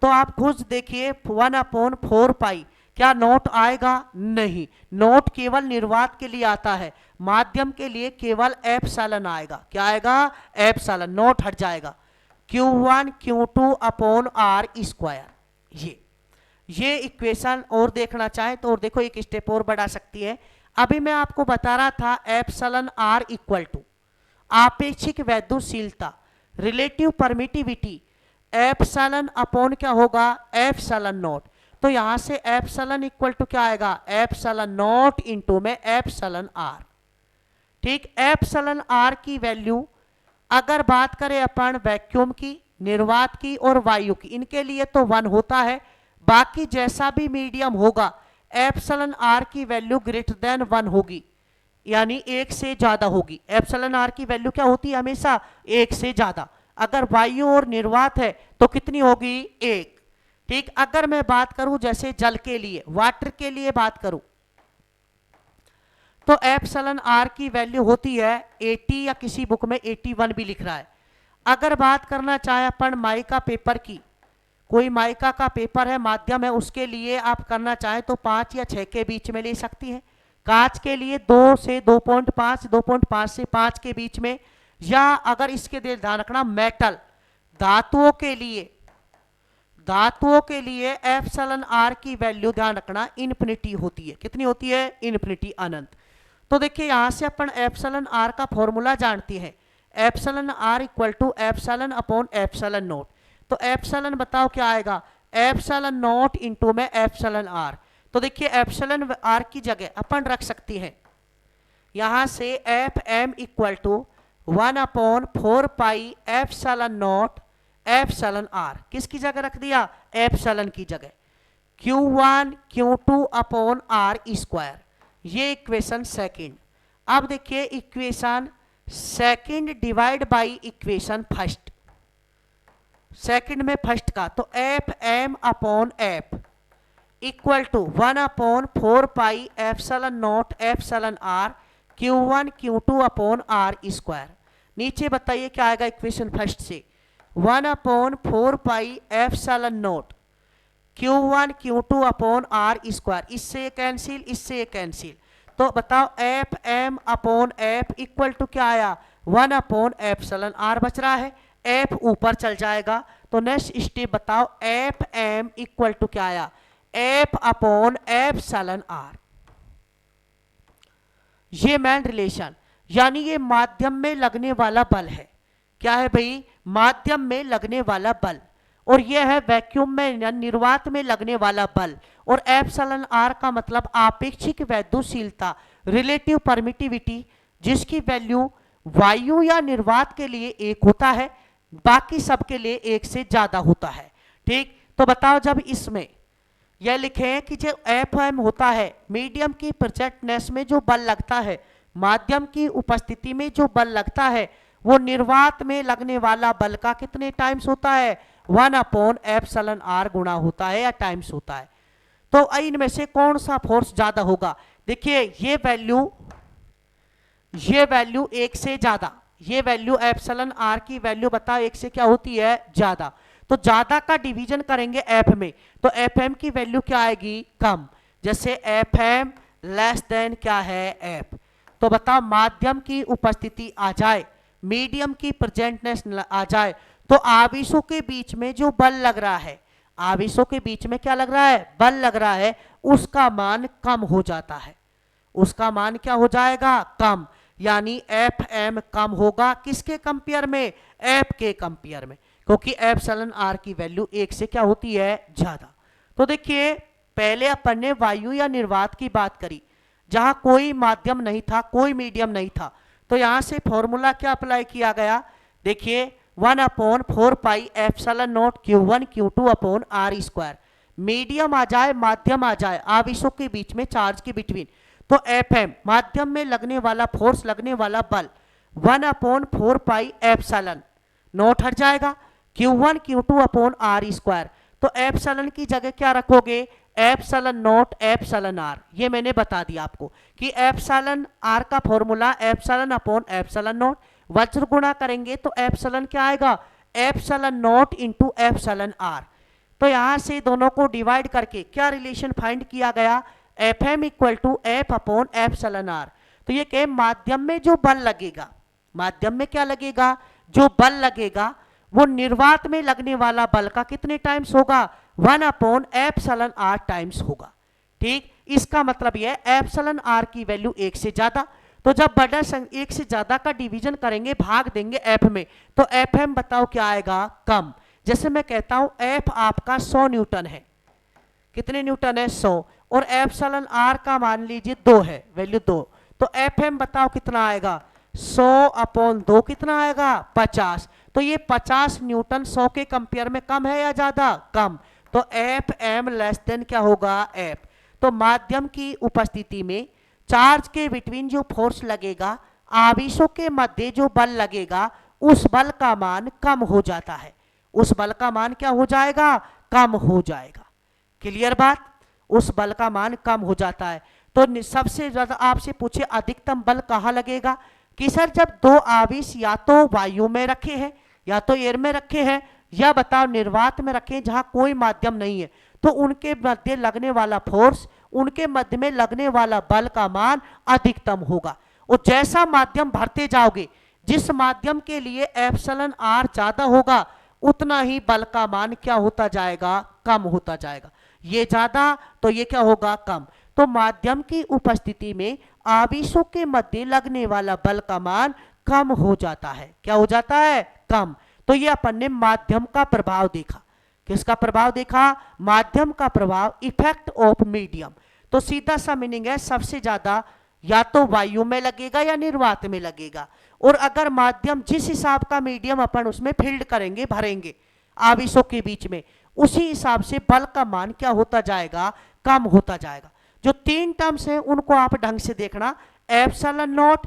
तो आप खुद देखिए 1 अपॉन 4 पाई, क्या नोट आएगा? नहीं, नोट केवल निर्वात के लिए आता है, माध्यम के लिए केवल एप्सिलॉन आएगा। क्या आएगा? एप्सिलॉन, नोट हट जाएगा। Q1 Q2 upon are square. ये इक्वेशन और देखना चाहे तो और देखो, एक स्टेप और बढ़ा सकती है। अभी मैं आपको बता रहा था एप्सिलॉन आर इक्वल टू आपेक्षिक वैद्युशीलता, रिलेटिव परमिटिविटी, एप्सिलॉन अपॉन क्या होगा? Epsilon naught. तो यहां से एप्सिलॉन इक्वल टू क्या आएगा? एप्सिलॉन नॉट इंटू में एप्सिलॉन आर। ठीक, एप्सिलॉन आर की वैल्यू अगर बात करें अपन वैक्यूम की, निर्वात की और वायु की, इनके लिए तो 1 होता है, बाकी जैसा भी मीडियम होगा एप्सिलॉन आर की वैल्यू ग्रेटर देन 1 होगी, यानी 1 से ज्यादा होगी। एप्सिलॉन आर की वैल्यू क्या होती है? हमेशा 1 से ज्यादा। अगर वायु और निर्वात है तो कितनी होगी? 1। ठीक, अगर मैं बात करूं जैसे जल के लिए, वाटर के लिए बात करूं, तो एप्सिलॉन आर की वैल्यू होती है 80 या किसी बुक में 81 भी लिख रहा है। अगर बात करना चाहे अपन माइका पेपर की, कोई माइका का पेपर है, माध्यम है, उसके लिए आप करना चाहें तो 5 या 6 के बीच में ले सकती हैं। कांच के लिए 2 से 2.5, 2.5 से 5 के बीच में, या अगर इसके लिए ध्यान रखना मेटल, धातुओं के लिए, धातुओं के लिए एप्सिलॉन आर की वैल्यू ध्यान रखना इन्फिनिटी होती है। कितनी होती है? इन्फिनिटी, अनंत। तो देखिए यहां से अपन एप्सिलॉन आर का फॉर्मूला जानते हैं, epsilon r equal to epsilon upon epsilon naught. तो एप्सिलॉन बताओ क्या आएगा? एप्सिलॉन नॉट इंटू में एप्सिलॉन आर। तो देखिए एप्सिलॉन आर की जगह अपन रख सकती हैं यहां से F M equal to 1 upon 4 pi epsilon naught epsilon r. किसकी जगह रख दिया? एप्सिलॉन की जगह। Q1 Q2 upon are square, ये इक्वेशन सेकंड। अब देखिए equation second divide by equation first, second में फर्स्ट का, तो F M upon F equal to 1 upon 4 pi epsilon naught epsilon r Q1 Q2 upon are square. नीचे बताइए क्या आएगा इक्वेशन फर्स्ट से? 1 upon 4 pi epsilon naught Q1 Q2 upon are square, इससे ये कैंसिल, इससे ये कैंसिल। तो बताओ F M upon F equal to क्या आया? 1 अपॉन एप्सिलॉन आर बच रहा है, एफ ऊपर चल जाएगा। तो नेक्स्ट स्टेप बताओ एफ एम इक्वल टू क्या आया? F upon epsilon r. ये मेन रिलेशन, यानी ये माध्यम में लगने वाला बल है। क्या है भाई? माध्यम में लगने वाला बल। और यह है वैक्यूम में या निर्वात में लगने वाला बल। और एप्सिलॉन आर का मतलब आपेक्षिक वैद्युशीलता, रिलेटिव परमिटिविटी, जिसकी वैल्यू वायु या निर्वात के लिए 1 होता है, बाकी सबके लिए 1 से ज्यादा होता है। ठीक, तो बताओ जब इसमें यह लिखें कि जो एफ एम होता है, मीडियम की प्रोजेक्टनेस में जो बल लगता है, माध्यम की उपस्थिति में जो बल लगता है, वो निर्वात में लगने वाला बल का कितने टाइम्स होता है? 1 अपॉन एप्सिलॉन आर गुणा होता है या टाइम्स होता है। तो इनमें से कौन सा फोर्स ज्यादा होगा? देखिए ये वैल्यू 1 से ज्यादा, ये वैल्यू एप्सिलॉन आर की वैल्यू बताओ 1 से क्या होती है? ज्यादा। तो ज्यादा का डिवीजन करेंगे एफ में, तो एफ एम की वैल्यू क्या आएगी? कम। जैसे एफ एम लेस देन क्या है? एफ। तो बताओ माध्यम की उपस्थिति आ जाए, मीडियम की प्रेजेंटनेस आ जाए, तो आवेशों के बीच में जो बल लग रहा है, आवेशों के बीच में क्या लग रहा है? बल लग रहा है, उसका मान कम हो जाता है। उसका मान क्या हो जाएगा? कम। यानी एफ एम कम होगा किसके कंपेयर में? एफ के कंपेयर में, क्योंकि एप्सिलॉन आर की वैल्यू 1 से क्या होती है? ज्यादा। तो देखिए पहले अपन ने वायु या निर्वात की बात करी, जहां कोई माध्यम नहीं था, कोई मीडियम नहीं था, तो यहां से फॉर्मूला क्या अप्लाई किया गया? देखिए 1 upon 4 pi epsilon naught Q1 Q2 upon are square. Medium आ जाए, माध्यम आ जाए, आवेशों के बीच में, चार्ज के बिटवीन, तो एफ एम माध्यम में लगने वाला फोर्स, लगने वाला बल 1 अपॉन 4 पाई एप्सिलॉन नॉट हट जाएगा, Q1 Q2 upon are square. तो एप्सिलॉन की जगह क्या रखोगे? Epsilon naught epsilon r. ये मैंने बता दिया आपको कि एप्सिलॉन आर का formula epsilon upon epsilon naught, वज्र गुणा करेंगे तो एप्सिलॉन क्या आएगा? Epsilon naught into epsilon r. तो यहां से दोनों को डिवाइड करके क्या रिलेशन फाइंड किया गया? F M equal to F upon epsilon r. तो ये कहे माध्यम में जो बल लगेगा, माध्यम में क्या लगेगा? जो बल लगेगा वो निर्वात में लगने वाला बल का कितने टाइम्स होगा? 1 अपॉन एप्सिलॉन आर टाइम्स होगा। ठीक, इसका मतलब यह एप्सिलॉन आर की वैल्यू 1 से ज्यादा। तो जब बड़ा 1 से ज्यादा का डिवीजन करेंगे, भाग देंगे एफ में, तो एफ एम बताओ क्या आएगा? कम। जैसे मैं कहता हूं एफ आपका 100 न्यूटन है, कितने न्यूटन है? 100, और एप्सिलॉन आर का मान लीजिए 2 है, वैल्यू 2, तो एफ एम बताओ कितना आएगा? 100 अपॉन 2 कितना आएगा? 50। तो ये 50 न्यूटन 100 के कंपेयर में कम है या ज्यादा? कम। तो एफ एम लेस देन क्या होगा? एफ। तो माध्यम की उपस्थिति में चार्ज के बिटवीन जो फोर्स लगेगा, आवेशों के मध्य जो बल लगेगा, उस बल का मान कम हो जाता है। उस बल का मान क्या हो जाएगा? कम हो जाएगा। क्लियर बात, उस बल का मान कम हो जाता है। तो सबसे ज्यादा आपसे पूछे अधिकतम बल कहाँ लगेगा कि सर जब दो आवेश या तो वायु में रखे हैं या तो एयर में रखे हैं या बताओ निर्वात में रखे हैं जहां कोई माध्यम नहीं है, तो उनके मध्य लगने वाला फोर्स, उनके मध्य में लगने वाला बल का मान अधिकतम होगा। और जैसा माध्यम भरते जाओगे, जिस माध्यम के लिए एप्सिलॉन आर ज्यादा होगा उतना ही बल का मान क्या होता जाएगा, कम होता जाएगा। ये ज्यादा तो ये क्या होगा, कम। तो माध्यम की उपस्थिति में आवेशों के मध्य लगने वाला बल का मान कम हो जाता है। क्या हो जाता है, कम। तो ये अपन ने माध्यम का प्रभाव देखा। किसका प्रभाव देखा, माध्यम का प्रभाव, इफेक्ट ऑफ मीडियम। तो सीधा सा मीनिंग है सबसे ज्यादा या तो वायु में लगेगा या निर्वात में लगेगा। और अगर माध्यम जिस हिसाब का मीडियम अपन उसमें फील्ड करेंगे, भरेंगे आवेशों के बीच में, उसी हिसाब से बल का मान क्या होता जाएगा, कम होता जाएगा। जो तीन टर्म्स हैं उनको आप ढंग से देखना। एप्सिलॉन नॉट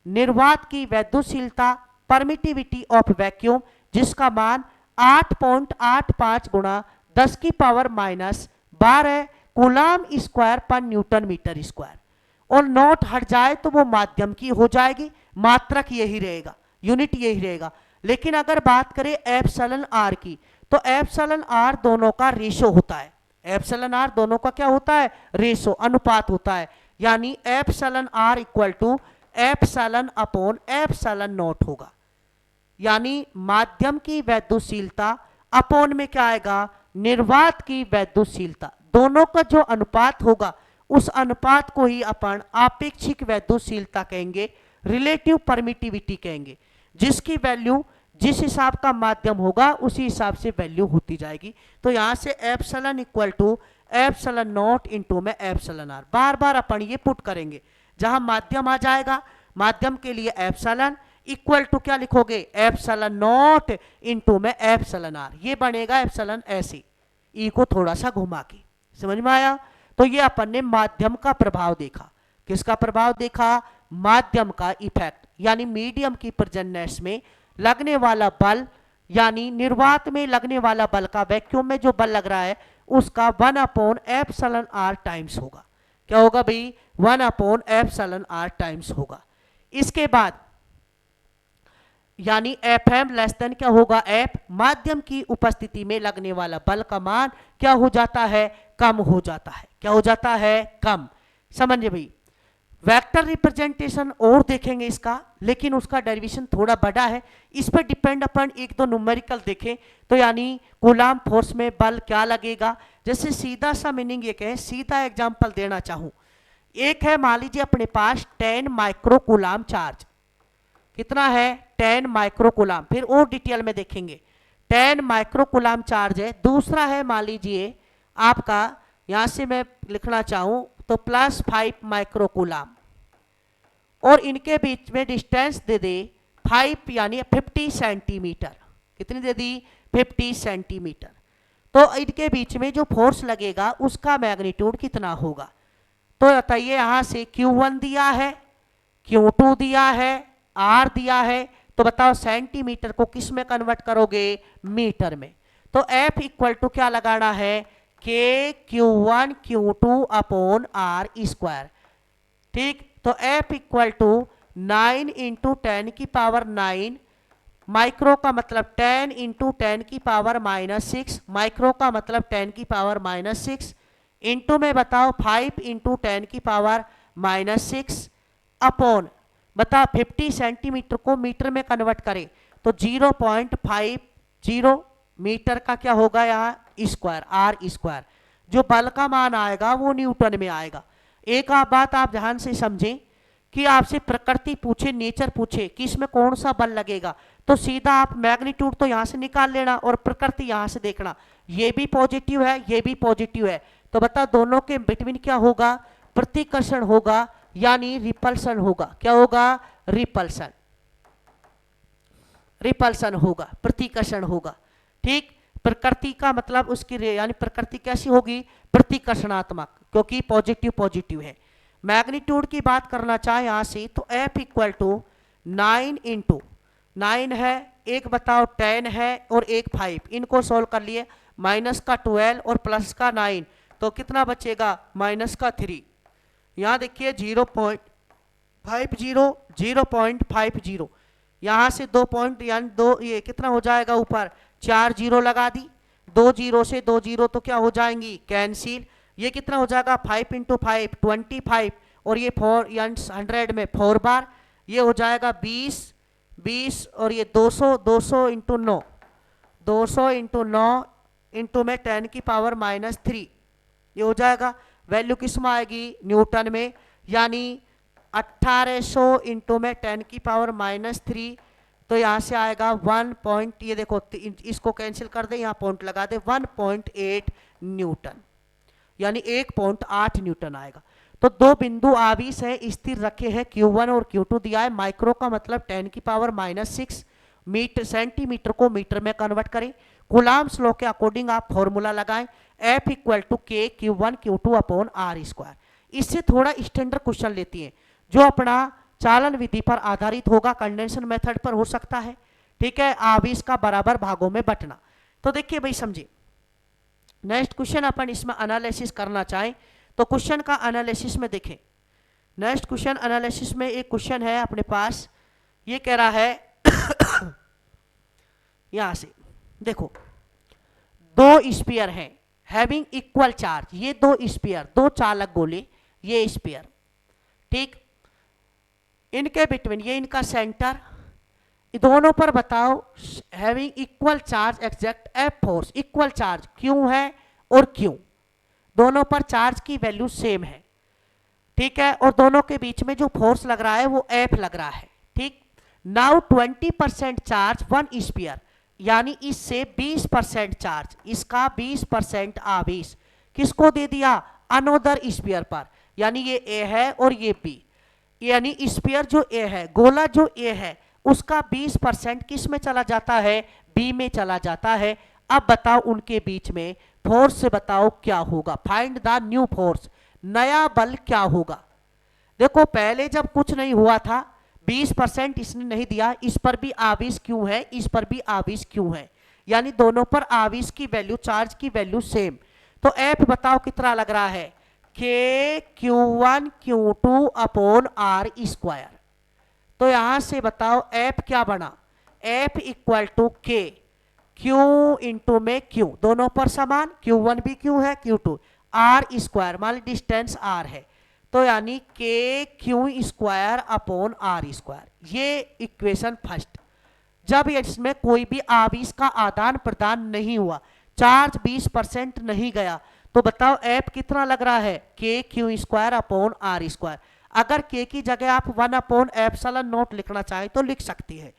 निर्वात की वैद्युशीलता, परमिटिविटी ऑफ वैक्यूम, जिसका मान 8.85 गुणा 10 की पावर -12 कूलाम स्क्वायर पर न्यूटन मीटर स्क्वायर। और नॉट हट जाए तो वो माध्यम की हो जाएगी, मात्रक यही रहेगा, यूनिट यही रहेगा। लेकिन अगर बात करें एप्सिलॉन आर की, तो एप्सिलॉन आर दोनों का रेशो होता है। एप्सिलॉन आर दोनों का क्या होता है, रेशो, अनुपात होता है। यानी epsilon r equal to epsilon upon epsilon naught होगा। यानी माध्यम की वैद्युशीलता अपॉन में क्या आएगा, निर्वात की वैद्युशीलता। दोनों का जो अनुपात होगा उस अनुपात को ही अपन आपेक्षिक वैद्युशीलता कहेंगे, रिलेटिव परमिटिविटी कहेंगे, जिसकी वैल्यू जिस हिसाब का माध्यम होगा उसी हिसाब से वैल्यू होती जाएगी। तो यहां से epsilon equal to epsilon naught into में एप्सिलॉन आर, बार बार अपन ये पुट करेंगे। जहां माध्यम आ जाएगा, माध्यम के लिए एप्सिलॉन इक्वल टू क्या लिखोगे, एप्सिलॉन नॉट इंटू में एप्सिलॉन आर। ये बनेगा एप्सिलॉन ऐसे, ई को थोड़ा सा घुमा के। समझ में आया। तो ये अपन ने माध्यम का प्रभाव देखा। किसका प्रभाव देखा, माध्यम का इफेक्ट, यानी मीडियम की प्रेजेंटनेस में लगने वाला बल, यानी निर्वात में लगने वाला बल का वैक्यूम में जो बल लग रहा है उसका 1 अपॉन एप्सिलॉन आर टाइम्स होगा। क्या होगा भाई, 1 अपॉन एप्सिलॉन आर टाइम्स होगा। इसके बाद यानी एफ एम लेस देन क्या होगा, एफ, माध्यम की उपस्थिति में लगने वाला बल का मान क्या हो जाता है, कम हो जाता है। क्या हो जाता है, कम। समझिए भाई, वेक्टर रिप्रेजेंटेशन और देखेंगे इसका, लेकिन उसका डेरिवेशन थोड़ा बड़ा है, इस पर डिपेंड अपन एक दो न्यूमेरिकल देखें। तो यानी कूलाम फोर्स में बल क्या लगेगा, जैसे सीधा सा मीनिंग ये कहें, सीधा एग्जांपल देना चाहूं, एक है मान लीजिए अपने पास 10 माइक्रो कूलाम चार्ज, कितना है, 10 माइक्रो कूलाम, फिर और डिटेल में देखेंगे, 10 माइक्रो कूलाम चार्ज है। दूसरा है मान लीजिए आपका, यहां से मैं लिखना चाहूं तो +5 माइक्रो कूलाम, और इनके बीच में डिस्टेंस दे दे 5 यानी 50 सेंटीमीटर। कितनी दे दी, 50 सेंटीमीटर। तो इनके बीच में जो फोर्स लगेगा उसका मैग्नीट्यूड कितना होगा। तो बताइए, यहां से Q1 दिया है, Q2 दिया है, R दिया है, तो बताओ सेंटीमीटर को किस में कन्वर्ट करोगे, मीटर में। तो F इक्वल टू क्या लगाना है, K Q1 Q2 upon R square. ठीक, तो F इक्वल टू 9 इंटू 10 की पावर 9, माइक्रो का मतलब 10 इंटू 10 की पावर -6, माइक्रो का मतलब 10 की पावर -6, इंटू में बताओ 5 इंटू 10 की पावर -6 अपॉन, बता 50 सेंटीमीटर को मीटर में कन्वर्ट करें तो 0.50 मीटर का क्या होगा यहाँ, स्क्वायर, आर स्क्वायर। जो बल का मान आएगा वो न्यूटन में आएगा। एक बात आप ध्यान से समझें कि आपसे प्रकृति पूछे, नेचर पूछे कि इसमें कौन सा बल लगेगा, तो सीधा आप मैग्नीट्यूड तो यहाँ से निकाल लेना और प्रकृति यहाँ से देखना, ये भी पॉजिटिव है, ये भी पॉजिटिव है, तो बता दोनों के बिटवीन क्या होगा, प्रतिकर्षण होगा, यानी रिपल्सन होगा। क्या होगा, रिपल्सन, रिपल्सन होगा, प्रतिकर्षण होगा। ठीक, प्रकृति का मतलब उसकी यानी प्रकृति कैसी होगी, प्रतिकर्षणात्मक, क्योंकि पॉजिटिव पॉजिटिव है। मैग्नीट्यूड की बात करना चाहे यहां से, तो F इक्वल टू 9 इंटू 9 है, एक बताओ 10 है और एक 5, इनको सोल्व कर लिए, माइनस का 12 और प्लस का 9, तो कितना बचेगा माइनस का 3। यहाँ देखिए 0.50 0.50, यहाँ से 2 पॉइंट यानी 2, ये कितना हो जाएगा ऊपर 4 जीरो लगा दी, 2 जीरो से 2 जीरो तो क्या हो जाएंगी कैंसिल। ये कितना हो जाएगा 5 इंटू 5 25, और ये 4 यानी 100 में 4 बार, ये हो जाएगा 20 और ये 200 इंटू 9, 200 इंटू 9 इंटू में 10 की पावर -3, ये हो जाएगा। वैल्यू किस में आएगी न्यूटन में, यानी 1800 इंटू में 10 की पावर -3, तो यहाँ से आएगा 1 पॉइंट, ये देखो इसको कैंसिल कर दे, यहाँ पॉइंट लगा दे, 1.8 न्यूटन, यानी 1.8 न्यूटन आएगा। तो दो बिंदु आवेश है स्थिर रखे हैं Q1 और Q2 दिया है। माइक्रो का मतलब 10 की पावर -6 मीटर, सेंटीमीटर को मीटर में कन्वर्ट करें। कूलाम्स लॉ के अकॉर्डिंग आप फॉर्मूला लगाएं F = K Q1 Q2 upon R²। इससे थोड़ा स्टैंडर्ड क्वेश्चन लेती है जो अपना चालन विधि पर आधारित होगा, कंडेंसर मेथड पर हो सकता है, ठीक है, आवेश का बराबर भागों में बंटना। तो देखिए भाई समझिए, नेक्स्ट क्वेश्चन अपन इसमें एनालिसिस करना चाहें तो क्वेश्चन का एनालिसिस में देखें। नेक्स्ट क्वेश्चन एनालिसिस में एक क्वेश्चन है अपने पास, ये कह रहा है यहां से देखो, दो स्फीयर हैं हैविंग इक्वल चार्ज, ये दो स्फीयर, दो चालक गोले, ये स्फीयर, ठीक, इनके बिटवीन, ये इनका सेंटर, दोनों पर बताओ having equal charge exact F force, equal charge क्यों है और क्यों, दोनों पर चार्ज की वैल्यू सेम है, ठीक है, और दोनों के बीच में जो फोर्स लग रहा है वो एफ लग रहा है, ठीक। नाउ 20% चार्ज वन स्फीयर, यानी इससे 20% चार्ज, इसका 20% आवेश किसको दे दिया अनोदर स्फीयर पर, यानी ये ए है और ये बी, यानी स्फीयर जो ए है, गोला जो ए है, उसका 20% किस में चला जाता है बी में चला जाता है। अब बताओ उनके बीच में फोर्स से बताओ क्या होगा, फाइंड द न्यू फोर्स, नया बल क्या होगा। देखो पहले जब कुछ नहीं हुआ था 20% इसने नहीं दिया, इस पर भी आवेश क्यों है, इस पर भी आवेश क्यों है, यानी दोनों पर आवेश की वैल्यू, चार्ज की वैल्यू सेम। तो एफ बताओ कितना लग रहा है के Q1 Q2 अपॉन R²। तो यहां से बताओ एफ क्या बना, एफ = K Q इंटू में Q, दोनों पर समान, Q1 भी Q है Q2, R², मान ली डिस्टेंस R है, तो यानी KQ² अपॉन R²। ये इक्वेशन फर्स्ट। जब इसमें कोई भी आवेश का आदान प्रदान नहीं हुआ, चार्ज 20% नहीं गया, तो बताओ एफ कितना लग रहा है KQ² अपॉन R²। अगर K की जगह आप 1/ε0 लिखना चाहे तो लिख सकती है।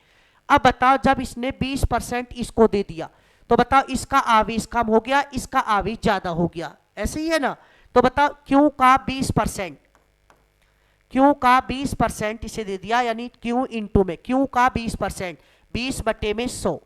अब बताओ जब इसने 20% इसको दे दिया, तो बताओ इसका आवेश कम हो गया, इसका आवेश ज्यादा हो गया, ऐसे ही है ना। तो बताओ Q का 20%, Q का 20% इसे दे दिया, यानी Q इंटू में Q का 20%, 20/100,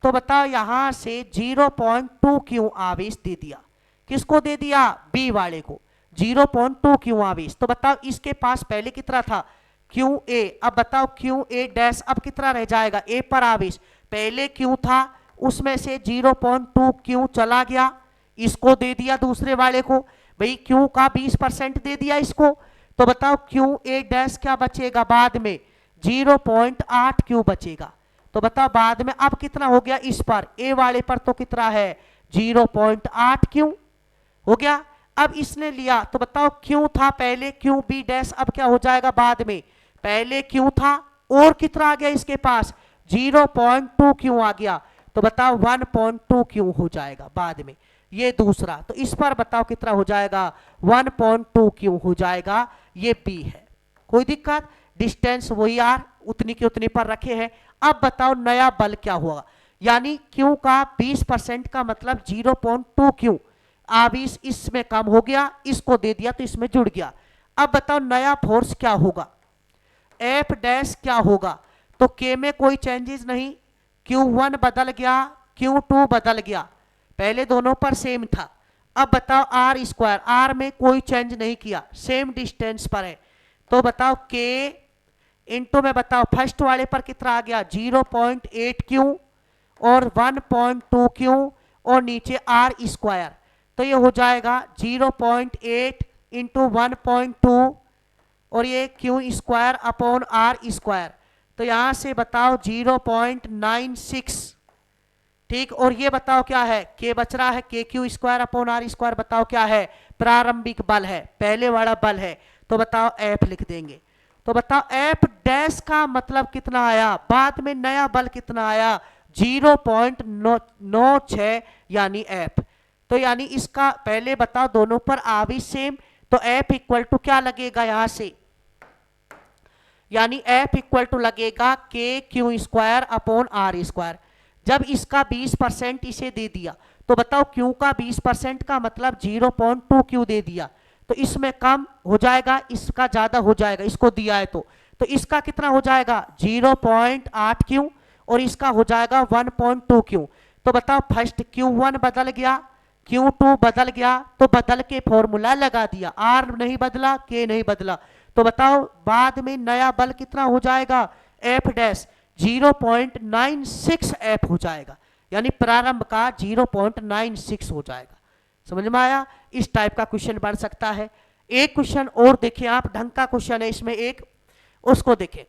तो बताओ यहां से 0.2 Q आवेश दे दिया, किसको दे दिया बी वाले को, 0.2 Q आवेश। तो बताओ इसके पास पहले कितना था QA, अब बताओ QA' अब कितना रह जाएगा, ए पर आवेश, पहले Q था उसमें से 0.2 Q चला गया, इसको दे दिया दूसरे वाले को, भाई Q का 20% दे दिया इसको, तो बताओ QA' क्या बचेगा बाद में 0.8 Q बचेगा। तो बताओ बाद में अब कितना हो गया, इस पर ए वाले पर तो कितना है 0.8 Q हो गया। अब इसने लिया तो बताओ क्यों था पहले QB', अब क्या हो जाएगा बाद में, पहले क्यों था और कितना आ गया इसके पास 0.2 Q आ गया, तो बताओ 1.2 Q हो जाएगा बाद में, ये दूसरा। तो इस पर बताओ कितना हो जाएगा 1.2 Q हो जाएगा, ये B है, कोई दिक्कत, डिस्टेंस वही R उतनी की उतनी पर रखे हैं। अब बताओ नया बल क्या होगा, यानी Q का 20% का मतलब 0.2 Q आवेश इसमें कम हो गया, इसको दे दिया तो इसमें जुड़ गया। अब बताओ नया फोर्स क्या होगा, F' क्या होगा, तो K में कोई चेंजेस नहीं, Q1 बदल गया, Q2 बदल गया, पहले दोनों पर सेम था। अब बताओ R², R में कोई चेंज नहीं किया, सेम डिस्टेंस पर है, तो बताओ K इंटू में बताओ फर्स्ट वाले पर कितना आ गया 0.8 Q और 1.2 Q और नीचे आर स्क्वायर, तो ये हो जाएगा 0.8 इंटू 1.2 और ये q square upon are square, तो यहां से बताओ 0.96। ठीक, और ये बताओ क्या है, के बच रहा है, K q square upon are square, बताओ क्या है, प्रारंभिक बल है, पहले वाला बल है, तो बताओ एफ लिख देंगे। तो बताओ एफ डैश का मतलब कितना आया, बाद में नया बल कितना आया, 0.96 यानी एफ। तो यानी इसका पहले बताओ दोनों पर आवेश सेम, तो एफ इक्वल टू क्या लगेगा यहां से, यानी एफ इक्वल टू लगेगा K q square upon are square. जब इसका 20% इसे दे दिया, तो बताओ क्यू का 20% का मतलब 0.2 क्यू दे दिया, तो इसमें कम हो जाएगा, इसका ज्यादा हो जाएगा, इसको दिया है तो इसका कितना हो जाएगा 0.8 क्यू और इसका हो जाएगा 1.2 क्यू। तो बताओ फर्स्ट Q1 बदल गया, Q2 बदल गया, तो बदल के फॉर्मूला लगा दिया, आर नहीं बदला, के नहीं बदला, तो बताओ बाद में नया बल कितना हो जाएगा, एफ डैश 0.96 एफ हो जाएगा, यानी प्रारंभ का 0.96 हो जाएगा। समझ में आया, इस टाइप का क्वेश्चन बन सकता है। एक क्वेश्चन और देखिए आप, ढंग का क्वेश्चन है इसमें एक, उसको देखें,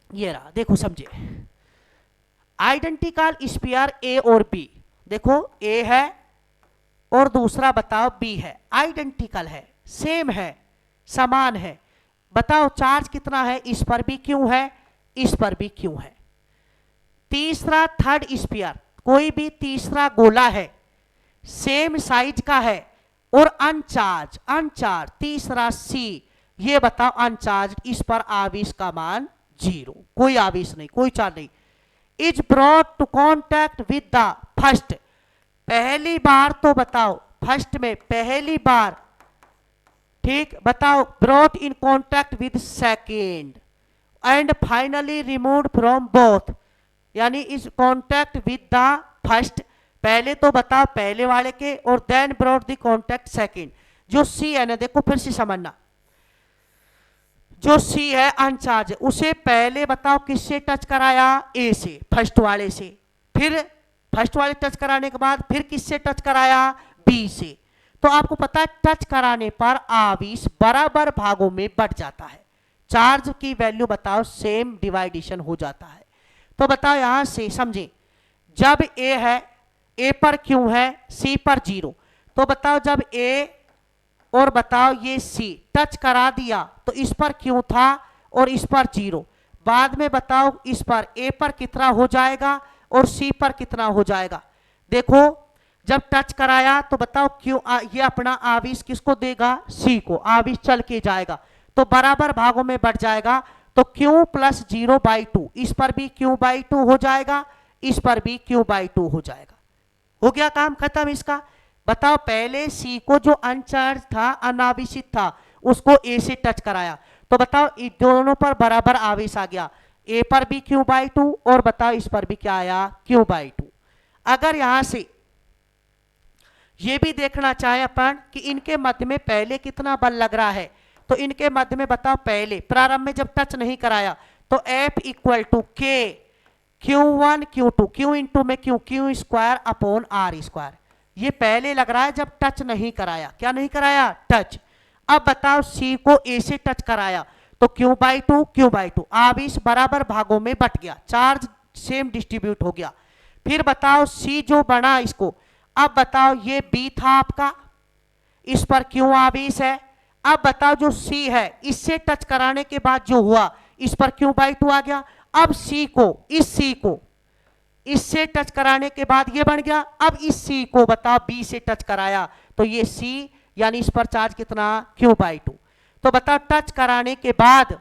ये रहा, देखो समझे, आइडेंटिकल स्फीयर ए और बी, देखो ए है और दूसरा बताओ बी है, आइडेंटिकल है, सेम है, समान है, बताओ चार्ज कितना है, इस पर भी क्यों है, इस पर भी क्यों है। तीसरा थर्ड स्फीयर, कोई भी तीसरा गोला है, सेम साइज का है और अनचार्ज, अनचार्ज, तीसरा सी, ये बताओ अनचार्ज, इस पर आवेश का मान 0, कोई आवेश नहीं, कोई चार्ज नहीं। Is brought to contact with the first, पहली बार, तो बताओ फर्स्ट में पहली बार, ठीक, बताओ brought in contact with second and finally removed from both, यानी is contact with the first, पहले तो बताओ पहले वाले के, और then brought the contact second. जो सी है ना, देखो फिर से समझना, जो सी है अनचार्ज, उसे पहले बताओ किससे टच कराया, ए से, फर्स्ट वाले से, फिर फर्स्ट वाले टच कराने के बाद फिर किससे टच कराया, बी से। तो आपको पता है टच कराने पर आवेश बराबर भागों में बढ़ जाता है, चार्ज की वैल्यू बताओ सेम डिवाइडेशन हो जाता है। तो बताओ यहां से समझे, जब ए है, ए पर क्यों है, सी पर 0, तो बताओ जब ए और बताओ ये सी टच करा दिया, तो इस पर क्यों था और इस पर 0, बाद में बताओ इस पर ए पर कितना हो जाएगा और सी पर कितना हो जाएगा। देखो जब टच कराया तो बताओ क्यों, ये अपना आवेश किसको देगा, सी को, आवेश चल के जाएगा, तो बराबर भागों में बढ़ जाएगा, तो Q प्लस 0/2, इस पर भी Q/2 हो जाएगा, इस पर भी Q/2 हो जाएगा। हो गया काम खत्म इसका। बताओ पहले सी को जो अनचार्ज था, अनावेशित था, उसको ए से टच कराया, तो बताओ दोनों पर बराबर आवेश आ गया, ए पर भी Q/2 और बताओ इस पर भी क्या आया, Q/2। अगर यहां से ये भी देखना चाहे अपन कि इनके मध्य में पहले कितना बल लग रहा है, तो इनके मध्य में बताओ पहले प्रारंभ में जब टच नहीं कराया, तो F इक्वल टू के Q1 Q2, Q इंटू में Q square upon are square, ये पहले लग रहा है जब टच नहीं कराया, क्या नहीं कराया, टच। अब बताओ C को A से टच कराया, तो Q/2, आवेश बराबर भागों में बट गया, चार्ज सेम डिस्ट्रीब्यूट हो गया। फिर बताओ C जो बना इसको, अब बताओ ये B था आपका, इस पर क्यों आवेश है, अब बताओ जो C है इससे टच कराने के बाद जो हुआ, इस पर Q/2 आ गया, अब C को, इस C को इससे टच कराने के बाद ये बन गया, अब इस C को बताओ B से टच कराया, तो ये C यानी इस पर चार्ज कितना, Q/2। तो बताओ टच कराने के बाद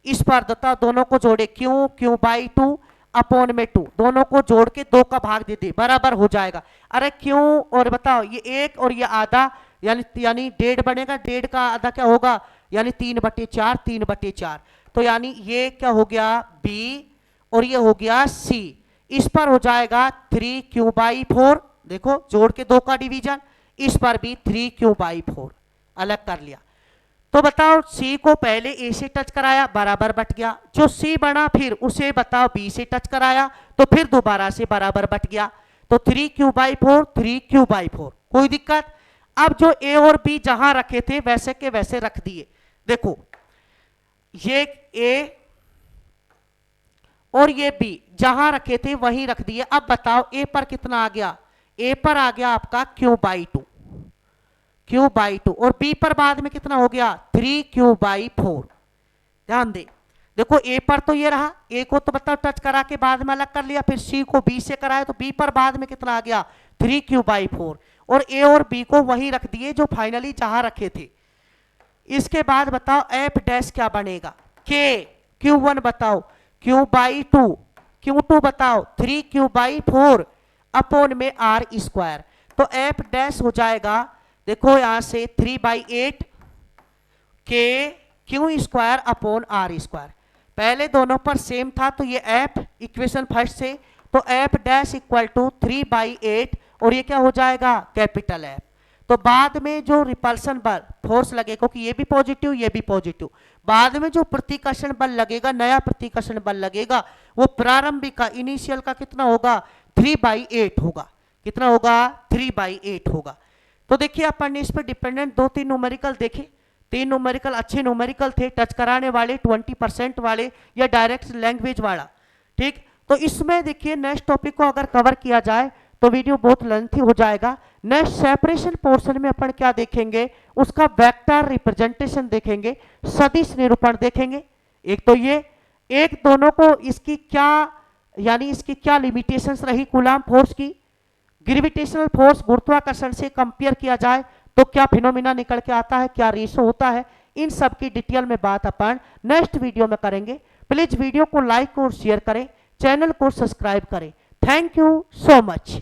इस पर बताओ दोनों को जोड़े, Q/2 अपॉन में 2, दोनों को जोड़ के 2 का भाग दे दे, बराबर हो जाएगा। अरे क्यों, और बताओ ये 1 और ये आधा, यानी 1.5 बनेगा, 1.5 का आधा क्या होगा, यानी 3/4, 3/4, तो यानी ये क्या हो गया B और ये हो गया C, इस पर हो जाएगा 3Q/4, देखो जोड़ के 2 का डिवीजन, इस पर भी 3Q/4 अलग कर लिया। तो बताओ C को पहले A से टच कराया, बराबर बट गया, जो C बना फिर उसे बताओ B से टच कराया, तो फिर दोबारा से बराबर बट गया। तो 3q/4 3q/4, कोई दिक्कत। अब जो ए और बी जहां रखे थे वैसे के वैसे रख दिए। देखो ये ए और ये बी जहां रखे थे वहीं रख दिए। अब बताओ ए पर कितना आ गया, ए पर आ गया आपका q/2, q/2, और बी पर बाद में कितना हो गया 3q/4। ध्यान दे, देखो ए पर तो ये रहा, ए को तो बताओ टच करा के बाद में अलग कर लिया, फिर सी को बी से कराया तो बी पर बाद में कितना आ गया 3q/4, और ए और बी को वहीं रख दिए जो फाइनली जहां रखे थे। इसके बाद बताओ एफ डैश क्या बनेगा, के q1 बताओ, q/2, q2 बताओ 3q/4 अपॉन में r²। तो एफ डैश हो जाएगा, देखो यहां से 3/8 के q² अपॉन r²। पहले दोनों पर सेम था तो ये एफ इक्वेशन फर्स्ट से, तो एफ डैश इक्वल टू 3/8 और ये क्या हो जाएगा कैपिटल एफ। तो बाद में जो रिपल्सन बल फोर्स लगेगा, क्योंकि ये भी पॉजिटिव ये भी पॉजिटिव, बाद में जो प्रतिकर्षण बल लगेगा, नया प्रतिकर्षण बल लगेगा, वो प्रारंभिक का इनिशियल का कितना होगा 3/8 होगा। कितना होगा 3/8 होगा। तो देखिए अपन ने इस पर डिपेंडेंट 2-3 न्यूमेरिकल देखे, 3 न्यूमेरिकल अच्छे न्यूमेरिकल थे, टच कराने वाले 20% वाले या डायरेक्ट लैंग्वेज वाला। ठीक, तो इसमें देखिए नेक्स्ट टॉपिक को अगर कवर किया जाए तो वीडियो बहुत लेंथी हो जाएगा। नेक्स्ट सेपरेशन पोर्शन में अपन क्या देखेंगे, उसका वेक्टर रिप्रेजेंटेशन देखेंगे, सदिश निरूपण देखेंगे। एक तो ये, एक दोनों को इसकी क्या यानी इसकी क्या लिमिटेशंस रही कूलाम फोर्स की, ग्रेविटेशनल फोर्स गुरुत्वाकर्षण से कंपेयर किया जाए तो क्या फिनोमिना निकल के आता है, क्या रेशो होता है, इन सब की डिटेल में बात अपन नेक्स्ट वीडियो में करेंगे। प्लीज वीडियो को लाइक और शेयर करें, चैनल को सब्सक्राइब करें। Thank you so much.